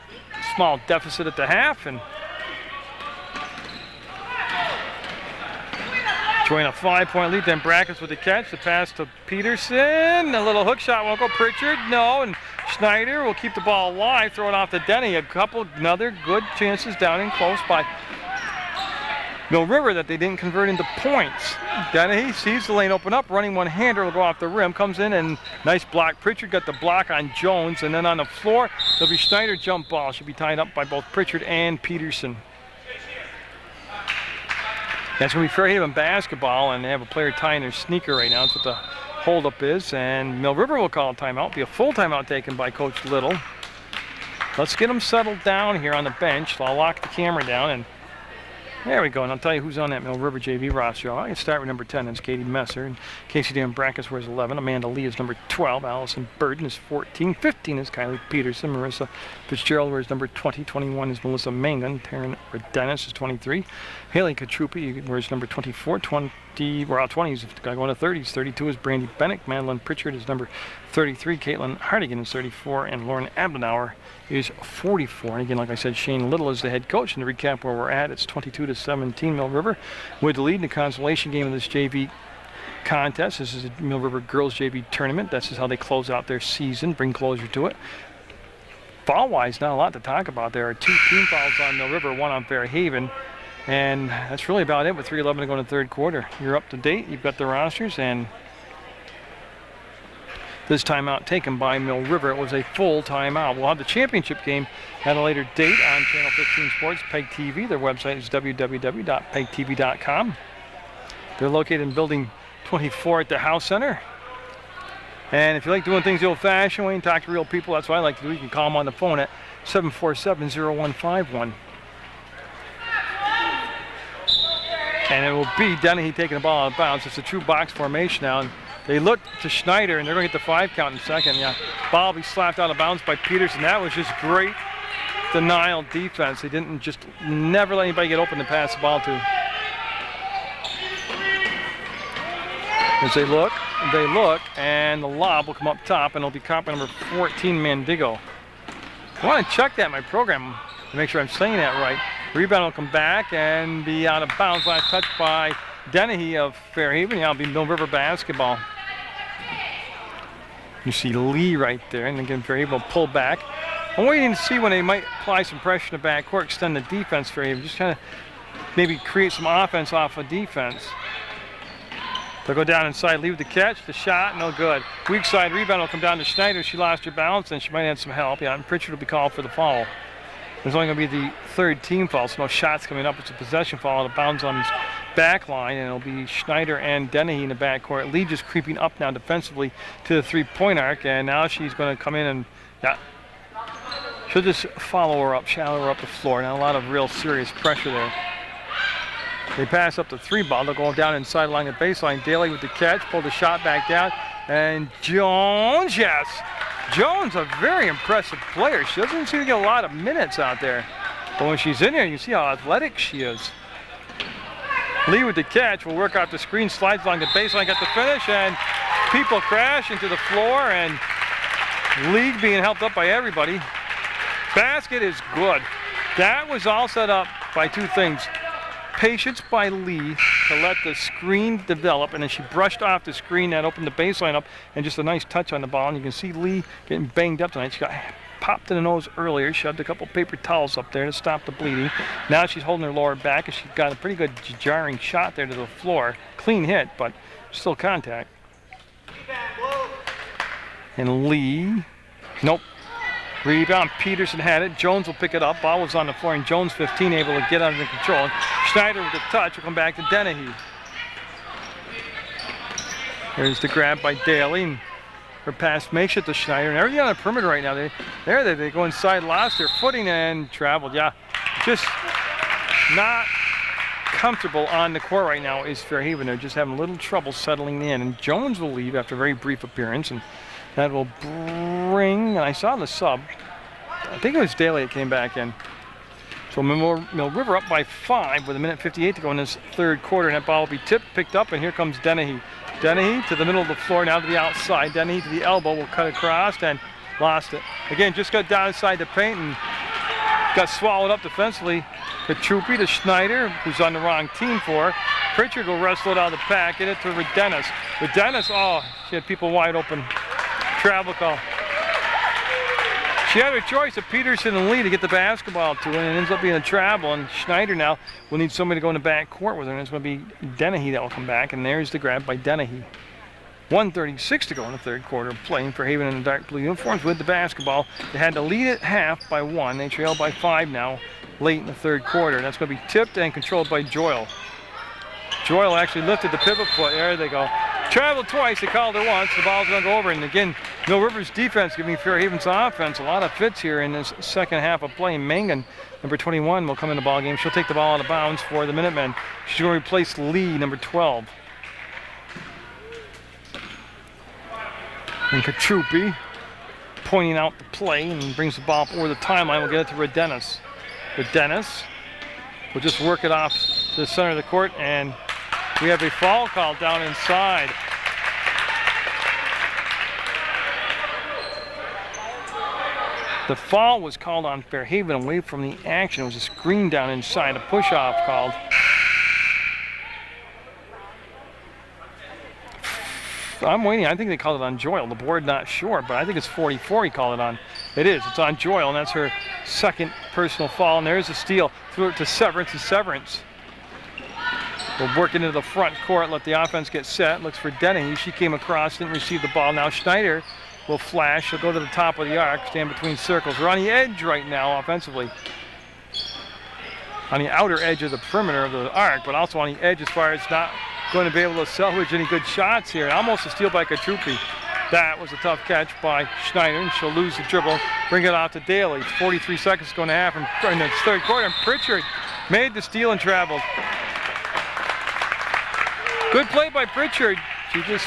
small deficit at the half, and join a 5-point lead. Dambrackas with the catch, the pass to Peterson, a little hook shot won't go. Pritchard, no, and Schneider will keep the ball alive, throw it off to Denny. A couple other good chances down and close by Mill River that they didn't convert into points. Denny sees the lane open up, running one-hander will go off the rim, comes in, and nice block. Pritchard got the block on Jones, and then on the floor there'll be Schneider jump ball. Should be tied up by both Pritchard and Peterson. That's going to be Fairhaven basketball, and they have a player tying their sneaker right now. That's what the holdup is, and Mill River will call a timeout. Be a full timeout taken by Coach Little. Let's get them settled down here on the bench. So I'll lock the camera down, and there we go. And I'll tell you who's on that Mill River JV roster. I can start with number 10. That's Katie Messer. And Casey Dambrackas wears 11. Amanda Lee is number 12. Allison Burden is 14. 15 is Kylie Peterson. Marissa Fitzgerald wears number 20. 21 is Melissa Mangan. Taryn Dennis is 23. Haley Katrupi wears number 24. 20, we're out 20s. Going to 30s. 32 is Brandy Bennett. Madeline Pritchard is number 33. Caitlin Hardigan is 34. And Lauren Abdenauer is 44. And again, like I said, Shane Little is the head coach. And to recap where we're at, it's 22-17 Mill River with the lead in the consolation game of this JV contest. This is the Mill River Girls JV tournament. This is how they close out their season, bring closure to it. Foul-wise, not a lot to talk about. There are 2 team fouls on Mill River, 1 on Fairhaven. And that's really about it with 3:11 to go in the third quarter. You're up to date. You've got the rosters, and this timeout taken by Mill River. It was a full timeout. We'll have the championship game at a later date on Channel 15 Sports, PEGTV. Their website is www.pegtv.com. They're located in Building 24 at the House Center. And if you like doing things the old-fashioned way and talk to real people, that's what I like to do. You can call them on the phone at 747-0151. And it will be Dennehy taking the ball out of bounds. It's a true box formation now. And they look to Schneider, and they're going to get the 5 count in a second. Yeah, ball will be slapped out of bounds by Peterson. That was just great denial defense. They didn't just never let anybody get open to pass the ball to. As they look, and the lob will come up top, and it'll be copy number 14, Mandigo. I want to check that in my program to make sure I'm saying that right. Rebound will come back and be out of bounds. Last touch by Dennehy of Fairhaven. Yeah, it'll be Mill River basketball. You see Lee right there, and again Fairhaven will pull back. I'm waiting to see when they might apply some pressure in the backcourt, extend the defense for Fairhaven, just kind of maybe create some offense off of defense. They'll go down inside, leave the catch, the shot, no good. Weak side rebound will come down to Schneider. She lost her balance, and she might have some help. Yeah, and Pritchard will be called for the foul. There's only going to be the third team foul, so no shots coming up. It's a possession foul out of bounds on his back line, and it'll be Schneider and Dennehy in the backcourt. Lee just creeping up now defensively to the three-point arc, and now she's going to come in and, yeah, she'll just follow her up, shallow her up the floor. Not a lot of real serious pressure there. They pass up the 3 ball. They'll go down inside along the baseline. Daly with the catch, pull the shot back down, and Jones, yes. Jones, a very impressive player. She doesn't seem to get a lot of minutes out there. But when she's in there, you see how athletic she is. Lee with the catch will work out the screen, slides along the baseline, got the finish, and people crash into the floor, and Lee being helped up by everybody. Basket is good. That was all set up by 2 things. Patience by Lee to let the screen develop, and then she brushed off the screen that opened the baseline up, and just a nice touch on the ball. And you can see Lee getting banged up tonight. She got popped in the nose earlier, shoved a couple paper towels up there to stop the bleeding. Now she's holding her lower back, and she's got a pretty good jarring shot there to the floor. Clean hit, but still contact. And Lee, nope. Rebound, Peterson had it. Jones will pick it up. Ball was on the floor, and Jones, 15, able to get under control. Schneider with the touch will come back to Dennehy. Here's the grab by Daly, and her pass makes it to Schneider. And everything on the perimeter right now. They go inside, lost their footing, and traveled. Yeah, just not comfortable on the court right now is Fairhaven. They're just having a little trouble settling in. And Jones will leave after a very brief appearance, and that will bring, and I saw the sub, I think it was Daly that came back in. So Mill River up by 5 with 1:58 to go in this third quarter, and that ball will be tipped, picked up, and here comes Dennehy. Dennehy to the middle of the floor, now to the outside. Dennehy to the elbow, will cut across, and lost it. Again, just got down inside the paint and got swallowed up defensively. Katrupi to Schneider, who's on the wrong team for her. Pritchard will wrestle it out of the pack, get it to Redenis. Redenis, oh, she had people wide open. Travel call. She had her choice of Peterson and Lee to get the basketball to her, and it ends up being a travel, and Schneider now will need somebody to go in the back court with her, and it's going to be Dennehy that will come back, and there's the grab by Dennehy. 1:36 to go in the third quarter, playing for Haven in the dark blue uniforms with the basketball. They had to lead at half by 1. They trail by 5 now, late in the third quarter. That's going to be tipped and controlled by Joyle. Joyle actually lifted the pivot foot. There they go. Traveled twice, they called her once. The ball's going to go over. And again, Mill River's defense giving Fairhaven's offense a lot of fits here in this second half of play. Mangan, number 21, will come in the ball game. She'll take the ball out of bounds for the Minutemen. She's going to replace Lee, number 12. And Katrupi pointing out the play and brings the ball up over the timeline. We'll get it to Redenis. Redenis will just work it off to the center of the court, and we have a foul call down inside. The foul was called on Fairhaven away from the action. It was a screen down inside, a push-off called. I'm waiting. I think they called it on Joyle. The board not sure, but I think it's 44 he called it on. It is. It's on Joyle, and that's her second personal foul. And there's a steal. Threw it to Severance, and Severance will work into the front court, let the offense get set. Looks for Dennehy. She came across, didn't receive the ball. Now Schneider will flash. She'll go to the top of the arc, stand between circles. We're on the edge right now offensively. On the outer edge of the perimeter of the arc, but also on the edge as far as not going to be able to salvage any good shots here. Almost a steal by Kachupi. That was a tough catch by Schneider, and she'll lose the dribble, bring it off to Daly. 43 seconds going to happen in the third quarter, and Pritchard made the steal and traveled. Good play by Pritchard. She just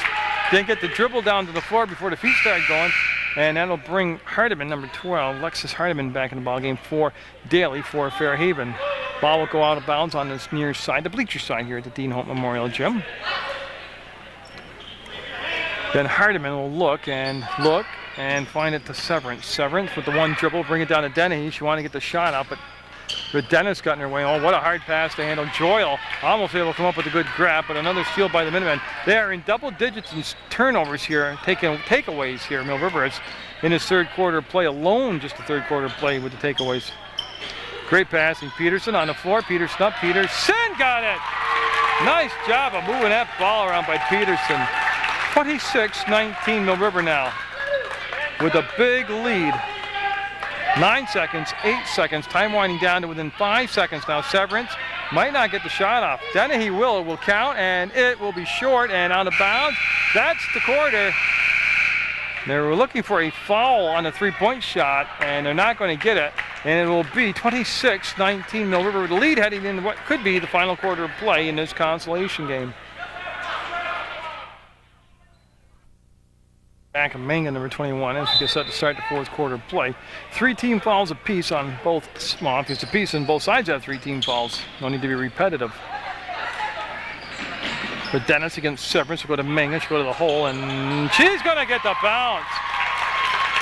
didn't get the dribble down to the floor before the feet started going, and that'll bring Hardiman, number 12, Lexus Hardiman, back in the ballgame for Daly for Fairhaven. Ball will go out of bounds on this near side, the bleacher side here at the Dean Holt Memorial Gym. Then Hardiman will look and find it to Severance. Severance with the one dribble, bring it down to Dennehy. She wanted to get the shot up, but Dennis got in her way. Oh, what a hard pass to handle. Joyle almost able to come up with a good grab, but another steal by the Minutemen. They are in double digits in turnovers here, takeaways here. Mill River is in his third quarter play alone, just the third quarter play with the takeaways. Great passing. Peterson on the floor. Peterson up. Peterson got it. Nice job of moving that ball around by Peterson. 26-19 Mill River now with a big lead. 9 seconds, 8 seconds, time winding down to within 5 seconds now. Severance might not get the shot off. Dennehy will. It will count, and it will be short and out of bounds. That's the quarter. They were looking for a foul on a three-point shot, and they're not going to get it. And it will be 26-19 Mill River with the lead heading into what could be the final quarter of play in this consolation game. Back of Munger, number 21, as we get set to start the fourth quarter of play. 3 team fouls apiece on both, well, it's apiece and both sides have 3 team fouls. No need to be repetitive. But Dennis against Severance will go to Munger. She'll go to the hole, and she's going to get the bounce.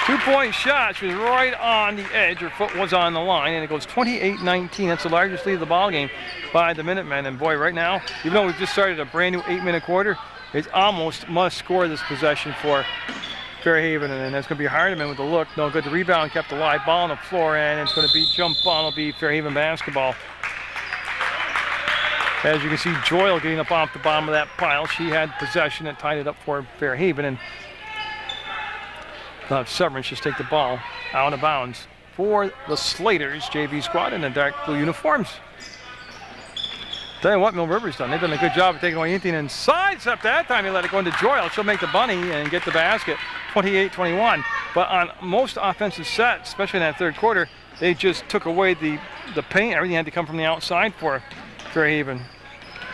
2-point shot. She was right on the edge. Her foot was on the line, and it goes 28-19. That's the largest lead of the ball game by the Minutemen. And boy, right now, even though we've just started a brand new 8-minute quarter, it's almost must score this possession for Fairhaven, and that's going to be Hardiman with the look. No good. The rebound kept alive. Ball on the floor, and it's going to be jump ball. It'll be Fairhaven basketball. As you can see, Joyle getting up off the bottom of that pile. She had possession and tied it up for Fairhaven, and Severance just take the ball out of bounds for the Slaters JV squad in the dark blue uniforms. Tell you what, Mill River's done. They've done a good job of taking away anything inside, except that time they let it go into Joyle. She'll make the bunny and get the basket, 28-21. But on most offensive sets, especially in that third quarter, they just took away the paint. Everything had to come from the outside for Fairhaven.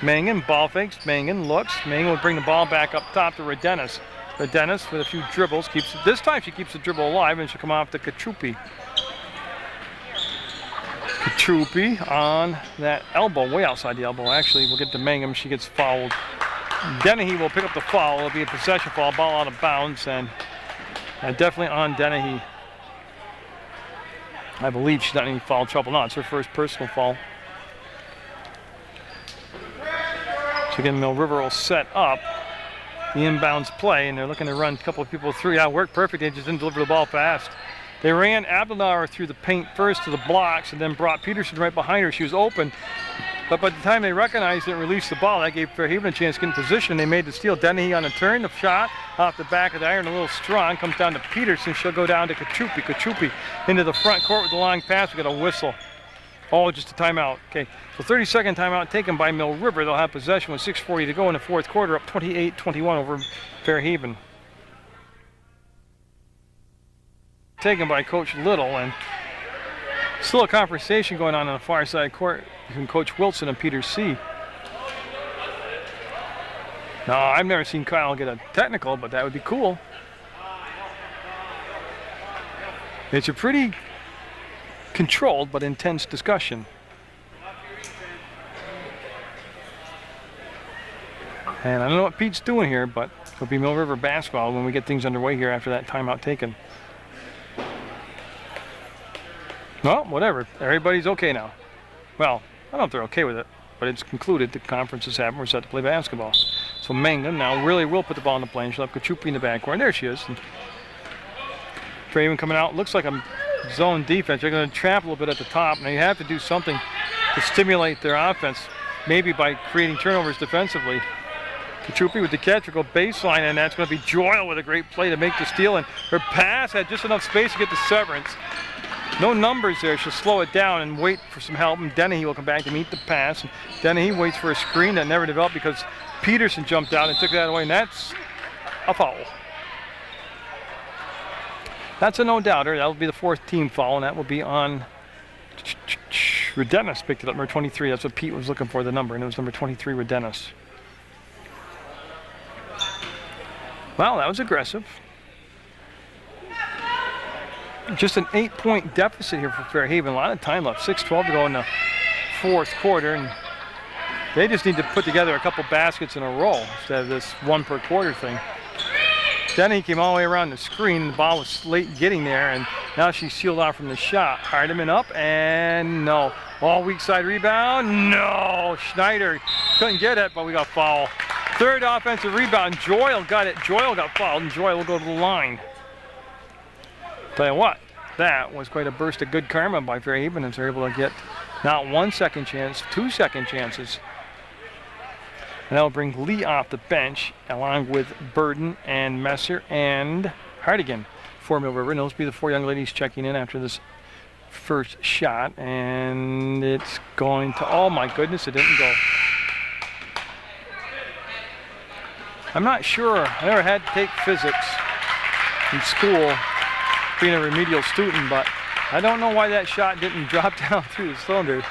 Mangan, ball fakes. Mangan looks. Mangan will bring the ball back up top to Redenis. Redenis with a few dribbles. This time she keeps the dribble alive, and she'll come off to Kachupi. Kachupi on that elbow, way outside the elbow. Actually, we'll get to Mangum. She gets fouled. Dennehy will pick up the foul. It'll be a possession foul, ball out of bounds, and definitely on Dennehy. I believe she's not in any foul trouble. No, it's her first personal foul. So again, Mill River will set up the inbounds play, and they're looking to run a couple of people through. Yeah, it worked perfect. They just didn't deliver the ball fast. They ran Abdelnauer through the paint first to the blocks, and then brought Peterson right behind her. She was open, but by the time they recognized it and released the ball, that gave Fairhaven a chance to get in position. They made the steal. Dennehy on the turn, the shot off the back of the iron, a little strong, comes down to Peterson. She'll go down to Kachupi. Kachupi into the front court with the long pass. We got a whistle. Oh, just a timeout. Okay, so 30-second timeout taken by Mill River. They'll have possession with 6:40 to go in the fourth quarter, up 28-21 over Fairhaven. Taken by Coach Little, and still a conversation going on the far side court between Coach Wilson and Peter C. Now, I've never seen Kyle get a technical, but that would be cool. It's a pretty controlled but intense discussion. And I don't know what Pete's doing here, but it'll be Mill River basketball when we get things underway here after that timeout taken. Well, whatever. Everybody's okay now. Well, I don't know if they're okay with it, but it's concluded. The conference is happening. We're set to play basketball. So Mangum now really will put the ball in the plane. She'll have Kachupi in the backcourt. There she is. And Fairhaven coming out. Looks like a zone defense. They're going to trap a little bit at the top. Now you have to do something to stimulate their offense. maybe by creating turnovers defensively. Katrupi with the catch will go baseline, and that's going to be Joyle with a great play to make the steal, and her pass had just enough space to get the Severance. No numbers there. She'll slow it down and wait for some help, and Dennehy will come back to meet the pass. And Dennehy waits for a screen that never developed because Peterson jumped out and took that away, and that's a foul. That's a no-doubter. That will be the 4th team foul, and that will be on Redenis. Picked it up, number 23. That's what Pete was looking for, the number, and it was number 23, Redenis. Well, that was aggressive. Just an 8-point deficit here for Fairhaven. A lot of time left. 6:12 to go in the 4th quarter, and they just need to put together a couple baskets in a row instead of this 1 per quarter thing. Then he came all the way around the screen. The ball was late getting there, and now she's sealed off from the shot. Hardiman up, and no. All weak side rebound. No. Schneider couldn't get it, but we got foul. 3rd offensive rebound. Joyle got it. Joyle got fouled, and Joyle will go to the line. Tell you what, that was quite a burst of good karma by Fairhaven, as they're able to get not 1 second chance, 2 second chances. And that'll bring Lee off the bench, along with Burden and Messer and Hardigan for Mill River. And those will be the 4 young ladies checking in after this first shot. And it's going to, oh my goodness, it didn't go. I'm not sure, I never had to take physics in school, being a remedial student, but I don't know why that shot didn't drop down through the cylinder.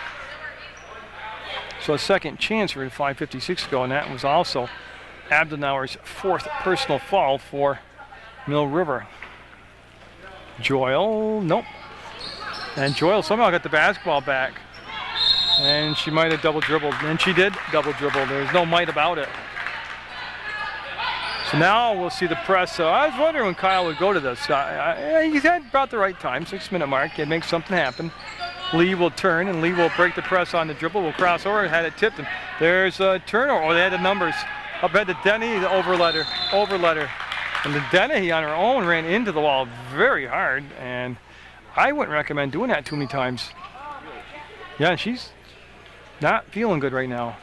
So a second chance for 5:56 to go, and that was also Abdenauer's 4th personal foul for Mill River. Joyle, nope. And Joyle somehow got the basketball back, and she might have double dribbled, and she did double dribble. There's no might about it. So now we'll see the press. So I was wondering when Kyle would go to this. He had about the right time, 6-minute mark. He'd make something happen. Lee will turn, and Lee will break the press on the dribble. Will cross over, had it tipped, and there's a turnover. Oh, they had the numbers. Up ahead to Denny, the overletter. And the Denny on her own ran into the wall very hard, and I wouldn't recommend doing that too many times. Yeah, she's not feeling good right now.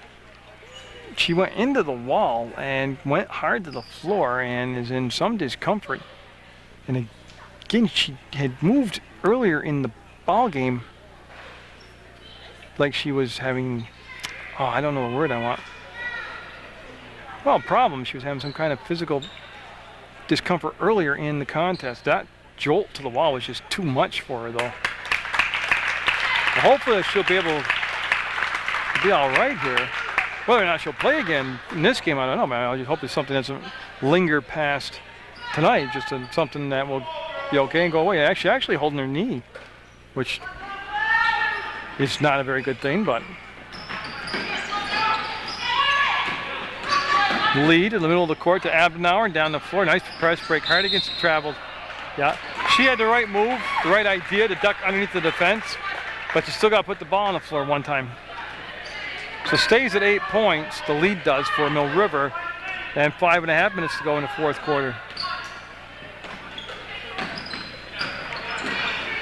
She went into the wall and went hard to the floor and is in some discomfort. And again, she had moved earlier in the ball game like she was having, oh, I don't know the word I want. Well, problem. She was having some kind of physical discomfort earlier in the contest. That jolt to the wall was just too much for her, though. Well, hopefully she'll be able to be all right here. Whether or not she'll play again in this game, I don't know, man. I just hope it's something that doesn't linger past tonight, just something that will be okay and go away. Actually holding her knee, which is not a very good thing, but lead in the middle of the court to Abdenauer and down the floor. Nice press break. Hardigan traveled. Yeah, she had the right move, the right idea to duck underneath the defense, but you still got to put the ball on the floor one time. So stays at 8 points, the lead does for Mill River, and 5.5 minutes to go in the 4th quarter.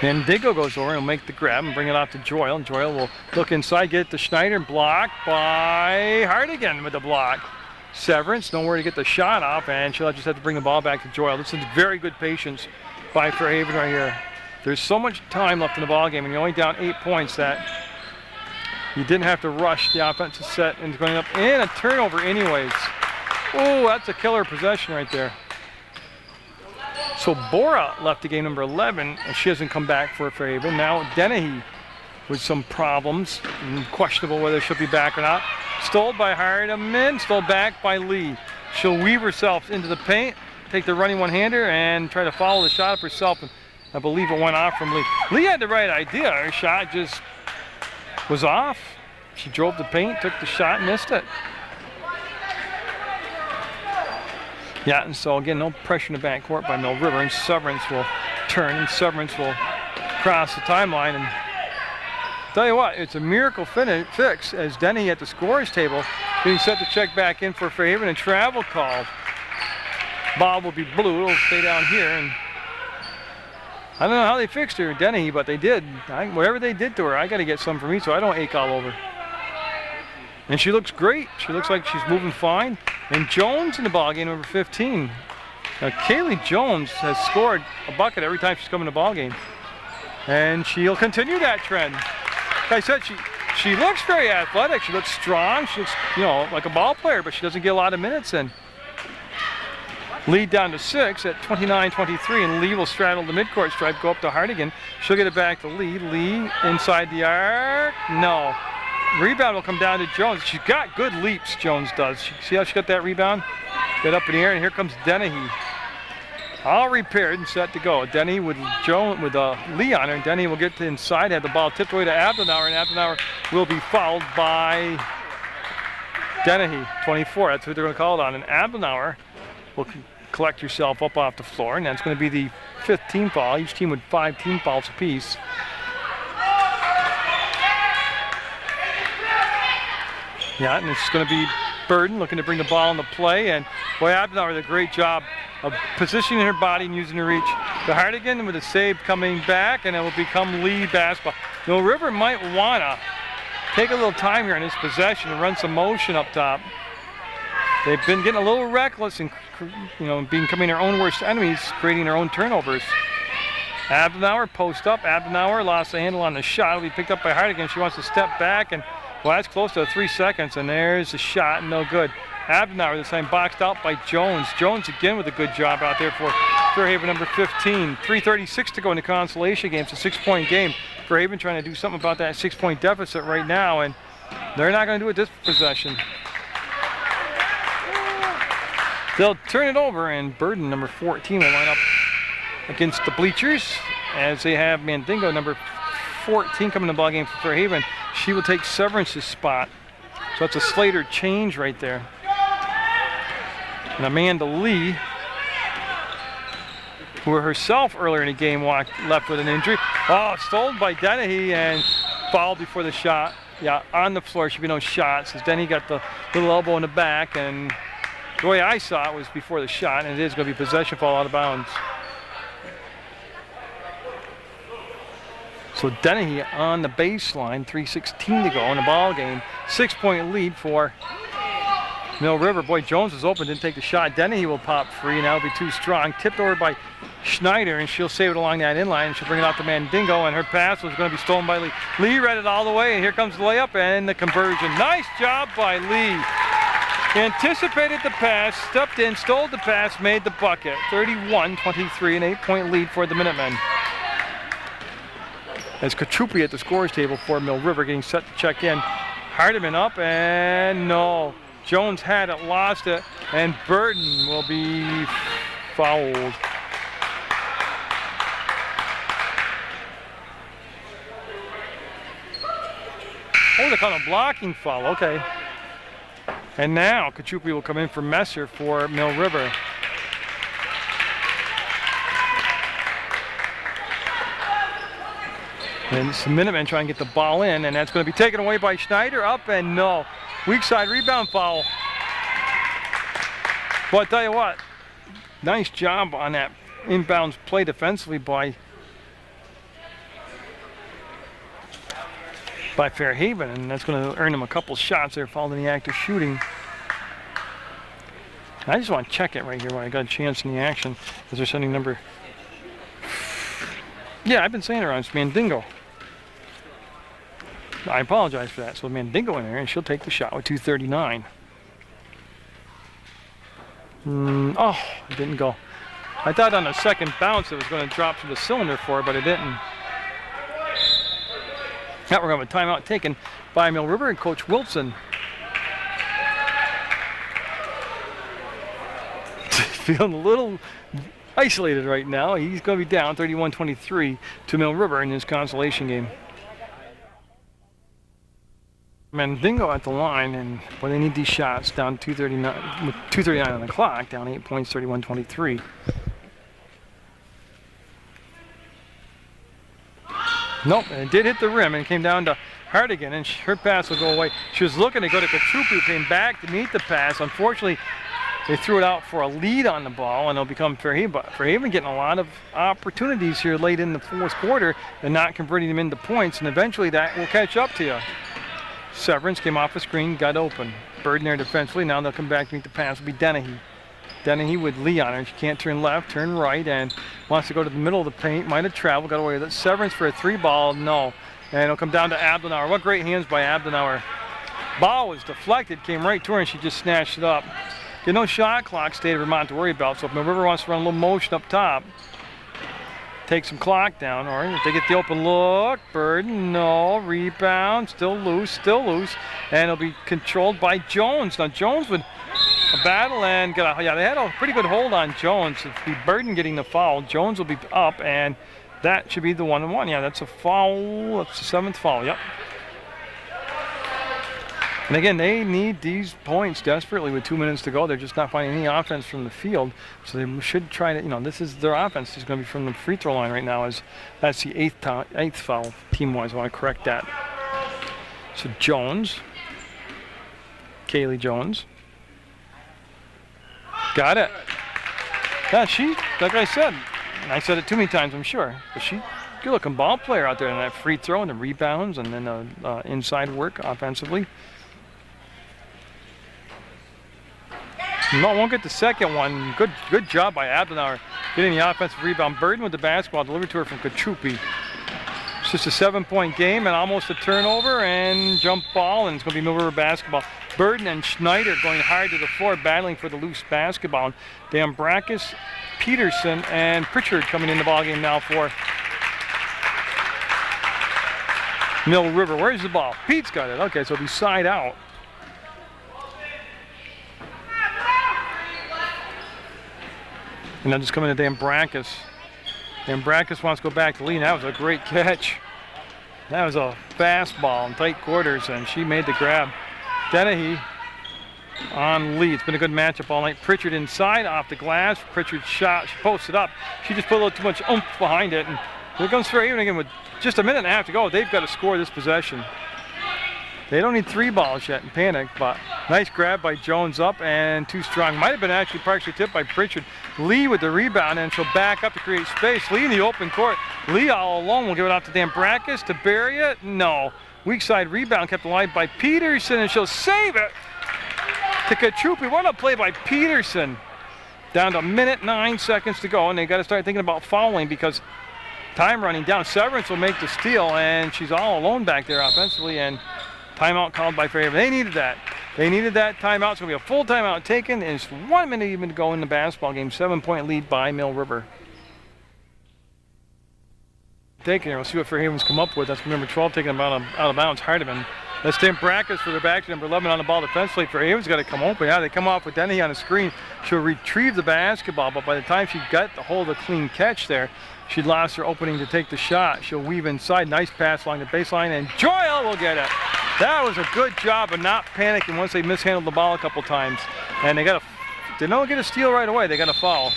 And Diggo goes over and will make the grab and bring it off to Joyle, and Joyle will look inside, get it to Schneider, blocked by Hardigan with the block. Severance, nowhere to get the shot off, and she'll just have to bring the ball back to Joyle. This is very good patience by Fairhaven right here. There's so much time left in the ball game, and you're only down 8 points that you didn't have to rush the offensive set and going up and a turnover anyways. Oh, that's a killer possession right there. So Bora left the game, number 11, and she hasn't come back for Fairhaven. Now Dennehy with some problems, questionable whether she'll be back or not. Stole by Hardiman, stole back by Lee. She'll weave herself into the paint, take the running one-hander, and try to follow the shot up herself. And I believe it went off from Lee. Lee had the right idea. Her shot just was off. She drove the paint, took the shot, missed it. Yeah, and so again, no pressure in the backcourt by Mill River, and Severance will turn, and Severance will cross the timeline. And tell you what, it's a miracle fix as Denny at the scorer's table getting set to check back in for Fairhaven, and travel called. Ball will be blue. It'll stay down here, and I don't know how they fixed her, Denny, but they did. Whatever they did to her, I got to get some for me so I don't ache all over. And she looks great. She looks like she's moving fine. And Jones in the ball game, number 15. Now, Kaylee Jones has scored a bucket every time she's come in the ball game. And she'll continue that trend. Like I said, she looks very athletic. She looks strong. She looks, you know, like a ball player, but she doesn't get a lot of minutes in. Lead down to 6 at 29-23, and Lee will straddle the midcourt stripe, go up to Hardigan. She'll get it back to Lee. Lee inside the arc. No. Rebound will come down to Jones. She's got good leaps, Jones does. See how she got that rebound? Get up in the air, and here comes Dennehy. All repaired and set to go. Denny with Lee on her, and Denny will get to inside, have the ball tipped away to Abdenauer, and Abdenauer will be fouled by Dennehy, 24. That's who they're going to call it on. And Abdenauer will collect herself up off the floor, and that's going to be the 5th team foul. Each team with 5 team fouls apiece. Yeah, and it's going to be Burden looking to bring the ball into play, and boy, Abdenauer did a great job of positioning her body and using her reach. The Hardigan with a save coming back, and it will become Lee basketball. Mill River might want to take a little time here in this possession and run some motion up top. They've been getting a little reckless and, you know, becoming their own worst enemies, creating their own turnovers. Abdenauer post up. Abdenauer lost the handle on the shot. It'll be picked up by Hardigan. She wants to step back, and well, that's close to 3 seconds, and there's the shot, no good. Abdenauer this time boxed out by Jones. Jones again with a good job out there for Fairhaven, number 15. 3:36 to go in the consolation game. It's a 6-point game. Fairhaven trying to do something about that 6-point deficit right now, and they're not going to do it this possession. They'll turn it over, and Burden, number 14, will line up against the bleachers as they have Mandingo, number 14, coming to the ball game for Fairhaven. She will take Severance's spot. So that's a Slater change right there. And Amanda Lee, who herself earlier in the game left with an injury. Oh, stolen by Dennehy and fouled before the shot. Yeah, on the floor, should be no shots. As Dennehy got the little elbow in the back, and the way I saw it was before the shot, and it is going to be possession fall out of bounds. So Dennehy on the baseline, 3:16 to go in the ball game. 6-point lead for Mill River. Boy, Jones is open, didn't take the shot. Dennehy will pop free, and that'll be too strong. Tipped over by Schneider, and she'll save it along that inline. She'll bring it out to Mandingo, and her pass was going to be stolen by Lee. Lee read it all the way, and here comes the layup and the conversion. Nice job by Lee. Anticipated the pass, stepped in, stole the pass, made the bucket. 31-23, an 8-point lead for the Minutemen. As Katrupi at the scores table for Mill River getting set to check in. Hardiman up, and no. Jones had it, lost it, and Burton will be fouled. Oh, they call a blocking foul, okay. And now Katrupi will come in for Messer for Mill River. And it's the Minutemen trying to get the ball in, and that's going to be taken away by Schneider. Up and no. Weak side rebound foul. Well, I tell you what, nice job on that inbounds play defensively by Fairhaven, and that's going to earn them a couple shots there following the act of shooting. I just want to check it right here when I got a chance in the action, because they're sending number. Yeah, I've been saying it wrong. It's Mandingo. I apologize for that. So Mandingo in there, and she'll take the shot with 2:39. Oh, it didn't go. I thought on the second bounce it was going to drop to the cylinder for her, but it didn't. Now we're going to have a timeout taken by Mill River and Coach Wilson. Feeling a little isolated right now. He's going to be down 31-23 to Mill River in his consolation game. Mandingo at the line, and well, they need these shots down 2:39 with 2:39 on the clock, down 8 points, 31-23. Nope, and it did hit the rim and came down to Hardigan, and her pass will go away. She was looking to go to Katrupi, who came back to meet the pass. Unfortunately, they threw it out for a lead on the ball, and it'll become Fairhaven. But Fairhaven getting a lot of opportunities here late in the fourth quarter and not converting them into points, and eventually that will catch up to you. Severance came off the screen, got open. Burden there defensively. Now they'll come back to meet the pass. Will be Dennehy. Dennehy with Lee on her. She can't turn left, turn right, and wants to go to the middle of the paint. Might have traveled, got away with it. Severance for a 3-ball, no. And it'll come down to Abdenauer. What great hands by Abdenauer. Ball was deflected, came right to her, and she just snatched it up. Get no shot clock, State of Vermont to worry about. So if Mill River wants to run a little motion up top, take some clock down, or if they get the open look, Burden, no, rebound, still loose, and it'll be controlled by Jones. Now Jones would a battle and they had a pretty good hold on Jones. If the Burden getting the foul, Jones will be up, and that should be the 1-1. Yeah, that's a foul. That's the 7th foul. Yep. And again, they need these points desperately with 2 minutes to go. They're just not finding any offense from the field, so they should try to. This is their offense. Is going to be from the free throw line right now. As that's the 8th foul team-wise. I want to correct that. So Jones, Kaylee Jones. Got it. Yeah, she, like I said, and I said it too many times, I'm sure, but she, good looking ball player out there in that free throw and the rebounds and then inside work offensively. No, won't get the second one. Good job by Abdenauer getting the offensive rebound. Burden with the basketball delivered to her from Kachupi. It's just a 7-point game and almost a turnover and jump ball, and it's going to be Mill River basketball. Burden and Schneider going hard to the floor, battling for the loose basketball. Dambrakis, Peterson, and Pritchard coming in the ballgame now for Mill River. Where's the ball? Pete's got it. Okay, so it'll be side out. And then just coming to Dambrakis. Dambrakis wants to go back to Lee. That was a great catch. That was a fastball in tight quarters, and she made the grab. Dennehy on Lee. It's been a good matchup all night. Pritchard inside, off the glass. Pritchard shot. She posted up. She just put a little too much oomph behind it. And here comes Fairhaven again with just a minute and a half to go. They've got to score this possession. They don't need 3 balls yet in panic, but nice grab by Jones up and too strong. Might have been actually partially tipped by Pritchard. Lee with the rebound, and she'll back up to create space. Lee in the open court. Lee all alone will give it off to Dambrakis to bury it. No. Weak side rebound kept alive by Peterson, and she'll save it to Kachupi. What a play by Peterson. Down to 1:09 to go, and they got to start thinking about fouling because time running down. Severance will make the steal, and she's all alone back there offensively, and timeout called by Fairhaven. They needed that. They needed that timeout. It's going to be a full timeout taken, and it's 1 minute even to go in the basketball game. 7-point lead by Mill River. Taking here, we'll see what Fairhaven's come up with. That's number 12 taking them out of bounds. Hardiman. That's Dambrakis for their back to number 11 on the ball defensively. Fairhaven's got to come open. Yeah, they come off with Dennehy on the screen. She'll retrieve the basketball, but by the time she got the hold of the clean catch there, she'd lost her opening to take the shot. She'll weave inside. Nice pass along the baseline, and Joyle will get it. That was a good job of not panicking once they mishandled the ball a couple times. And they don't get a steal right away. They got a foul.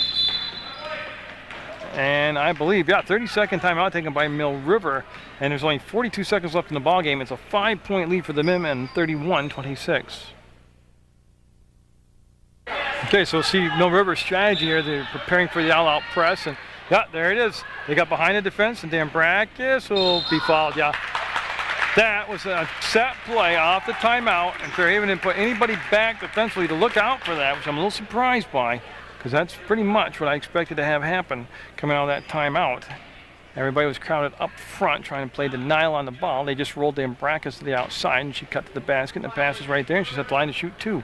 And I believe, 30-second timeout taken by Mill River. And there's only 42 seconds left in the ball game. It's a 5-point lead for the Mim, 31-26. Okay, so we'll see Mill River's strategy here. They're preparing for the all-out press. And there it is. They got behind the defense, and Dambrakis will be fouled. That was a set play off the timeout, and Fairhaven didn't put anybody back defensively to look out for that, which I'm a little surprised by, because that's pretty much what I expected to have happen coming out of that timeout. Everybody was crowded up front trying to play denial on the ball. They just rolled Dambrakis to the outside, and she cut to the basket, and the pass was right there, and she's at the line to shoot 2.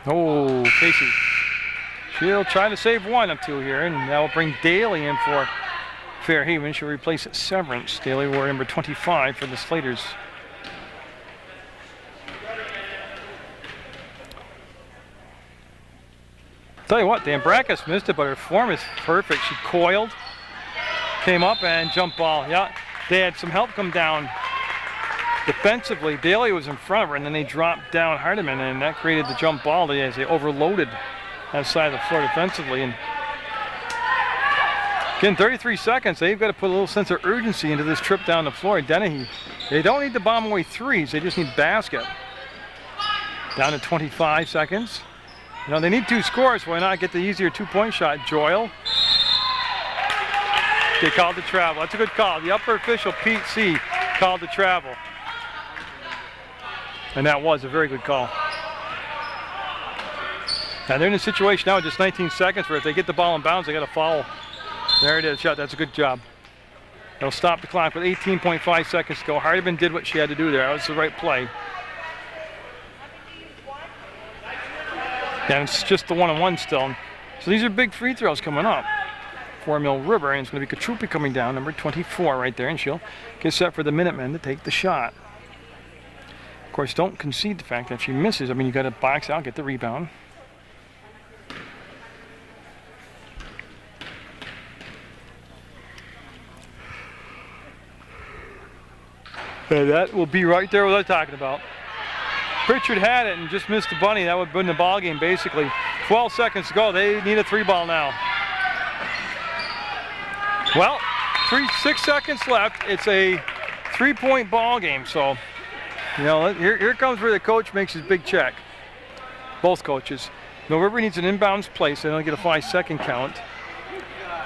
Oh, Casey. She'll try to save 1 of 2 here, and that will bring Daly in for Fairhaven. She'll replace Severance. Daly wore number 25 for the Slaters. Tell you what, Dambrakis missed it, but her form is perfect. She coiled, came up, and jump ball. They had some help come down defensively. Daly was in front of her, and then they dropped down Hardiman, and that created the jump ball as they overloaded that side of the floor defensively. And again, 33 seconds. They've got to put a little sense of urgency into this trip down the floor. Dennehy, they don't need to bomb away threes. They just need basket. Down to 25 seconds. They need 2 scores. Why not get the easier 2-point shot? Joyle. They called the travel. That's a good call. The upper official, Pete C., called the travel. And that was a very good call. Now they're in a situation now with just 19 seconds where if they get the ball in bounds, they got to foul. There it is, shot. That's a good job. They'll stop the clock with 18.5 seconds to go. Hardiman did what she had to do there. That was the right play. And it's just the 1-on-1 still. So these are big free throws coming up for Mill River, and it's going to be Katrupi coming down, number 24 right there, and she'll get set for the Minutemen to take the shot. Of course, don't concede the fact that if she misses, I mean, you got to box out, get the rebound. And that will be right there what I'm talking about. Pritchard had it and just missed the bunny. That would win the ball game basically. 12 seconds to go. They need a 3-ball now. Well, 6 seconds left. It's a 3-point ball game. So, you know, here comes where the coach makes his big check. Both coaches. Mill River needs an inbounds play, so they don't get a 5-second count.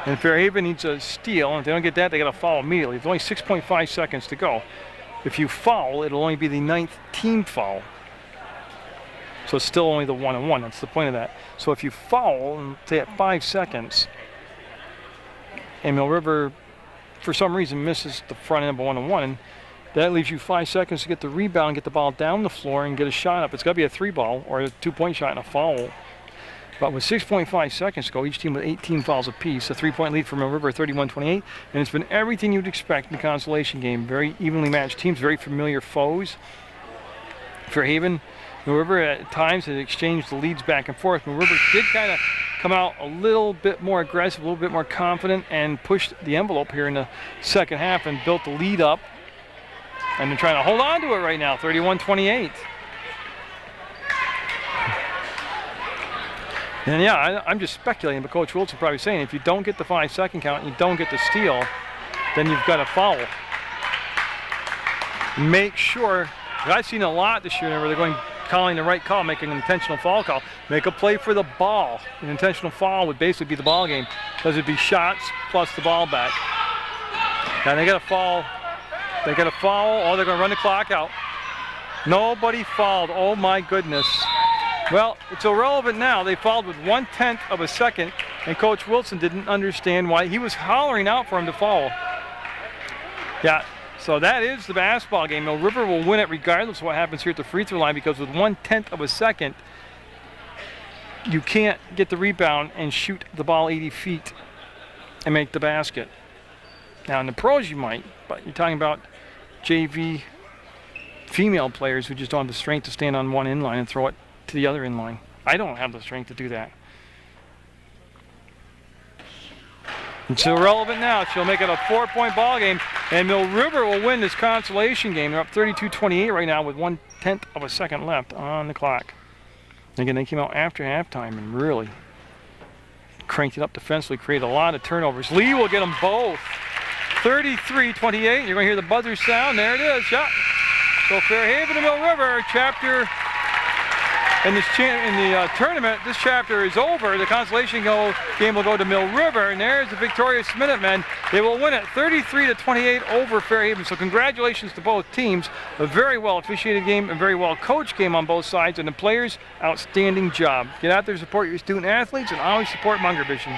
And Fairhaven needs a steal, and if they don't get that, they got to foul immediately. There's only 6.5 seconds to go. If you foul, it'll only be the 9th team foul. So it's still only the 1-on-1. That's the point of that. So if you foul, and say at 5 seconds, and Mill River, for some reason, misses the front end of a 1-on-1, that leaves you 5 seconds to get the rebound, get the ball down the floor, and get a shot up. It's got to be a 3-ball or a 2-point shot and a foul. But with 6.5 seconds to go, each team with 18 fouls apiece, a 3-point lead for Mill River, 31-28, and it's been everything you'd expect in the Consolation game. Very evenly matched teams, very familiar foes. Fairhaven, Mill River at times has exchanged the leads back and forth. Mill River did kind of come out a little bit more aggressive, a little bit more confident, and pushed the envelope here in the second half and built the lead up. And they're trying to hold on to it right now, 31-28. And yeah, I'm just speculating, but Coach Wilson probably saying if you don't get the 5-second count and you don't get the steal, then you've got to foul. Make sure, I've seen a lot this year where they're going calling the right call, making an intentional foul call. Make a play for the ball. An intentional foul would basically be the ball game, because it'd be shots plus the ball back. And they got to foul. They got to foul, or they're going to run the clock out. Nobody fouled. Oh my goodness. Well, it's irrelevant now. They fouled with 1/10 of a second, and Coach Wilson didn't understand why. He was hollering out for him to foul. Yeah, so that is the basketball game. Mill River will win it regardless of what happens here at the free throw line, because with 1/10 of a second, you can't get the rebound and shoot the ball 80 feet and make the basket. Now, in the pros you might, but you're talking about JV female players who just don't have the strength to stand on one inline and throw it to the other inline. I don't have the strength to do that. It's irrelevant now. She'll make it a 4-point ball game, and Mill River will win this Consolation game. They're up 32-28 right now with 1/10 of a second left on the clock. Again, they came out after halftime and really cranked it up defensively, created a lot of turnovers. Lee will get them both. 33-28. You're going to hear the buzzer sound. There it is. Yeah. So Fairhaven and Mill River chapter in the tournament. This chapter is over. The Consolation game will go to Mill River, and there's the victorious Minutemen. They will win it 33-28 over Fairhaven. So congratulations to both teams. A very well officiated game, a very well coached game on both sides, and the players, outstanding job. Get out there, support your student athletes, and always support Munger Vision.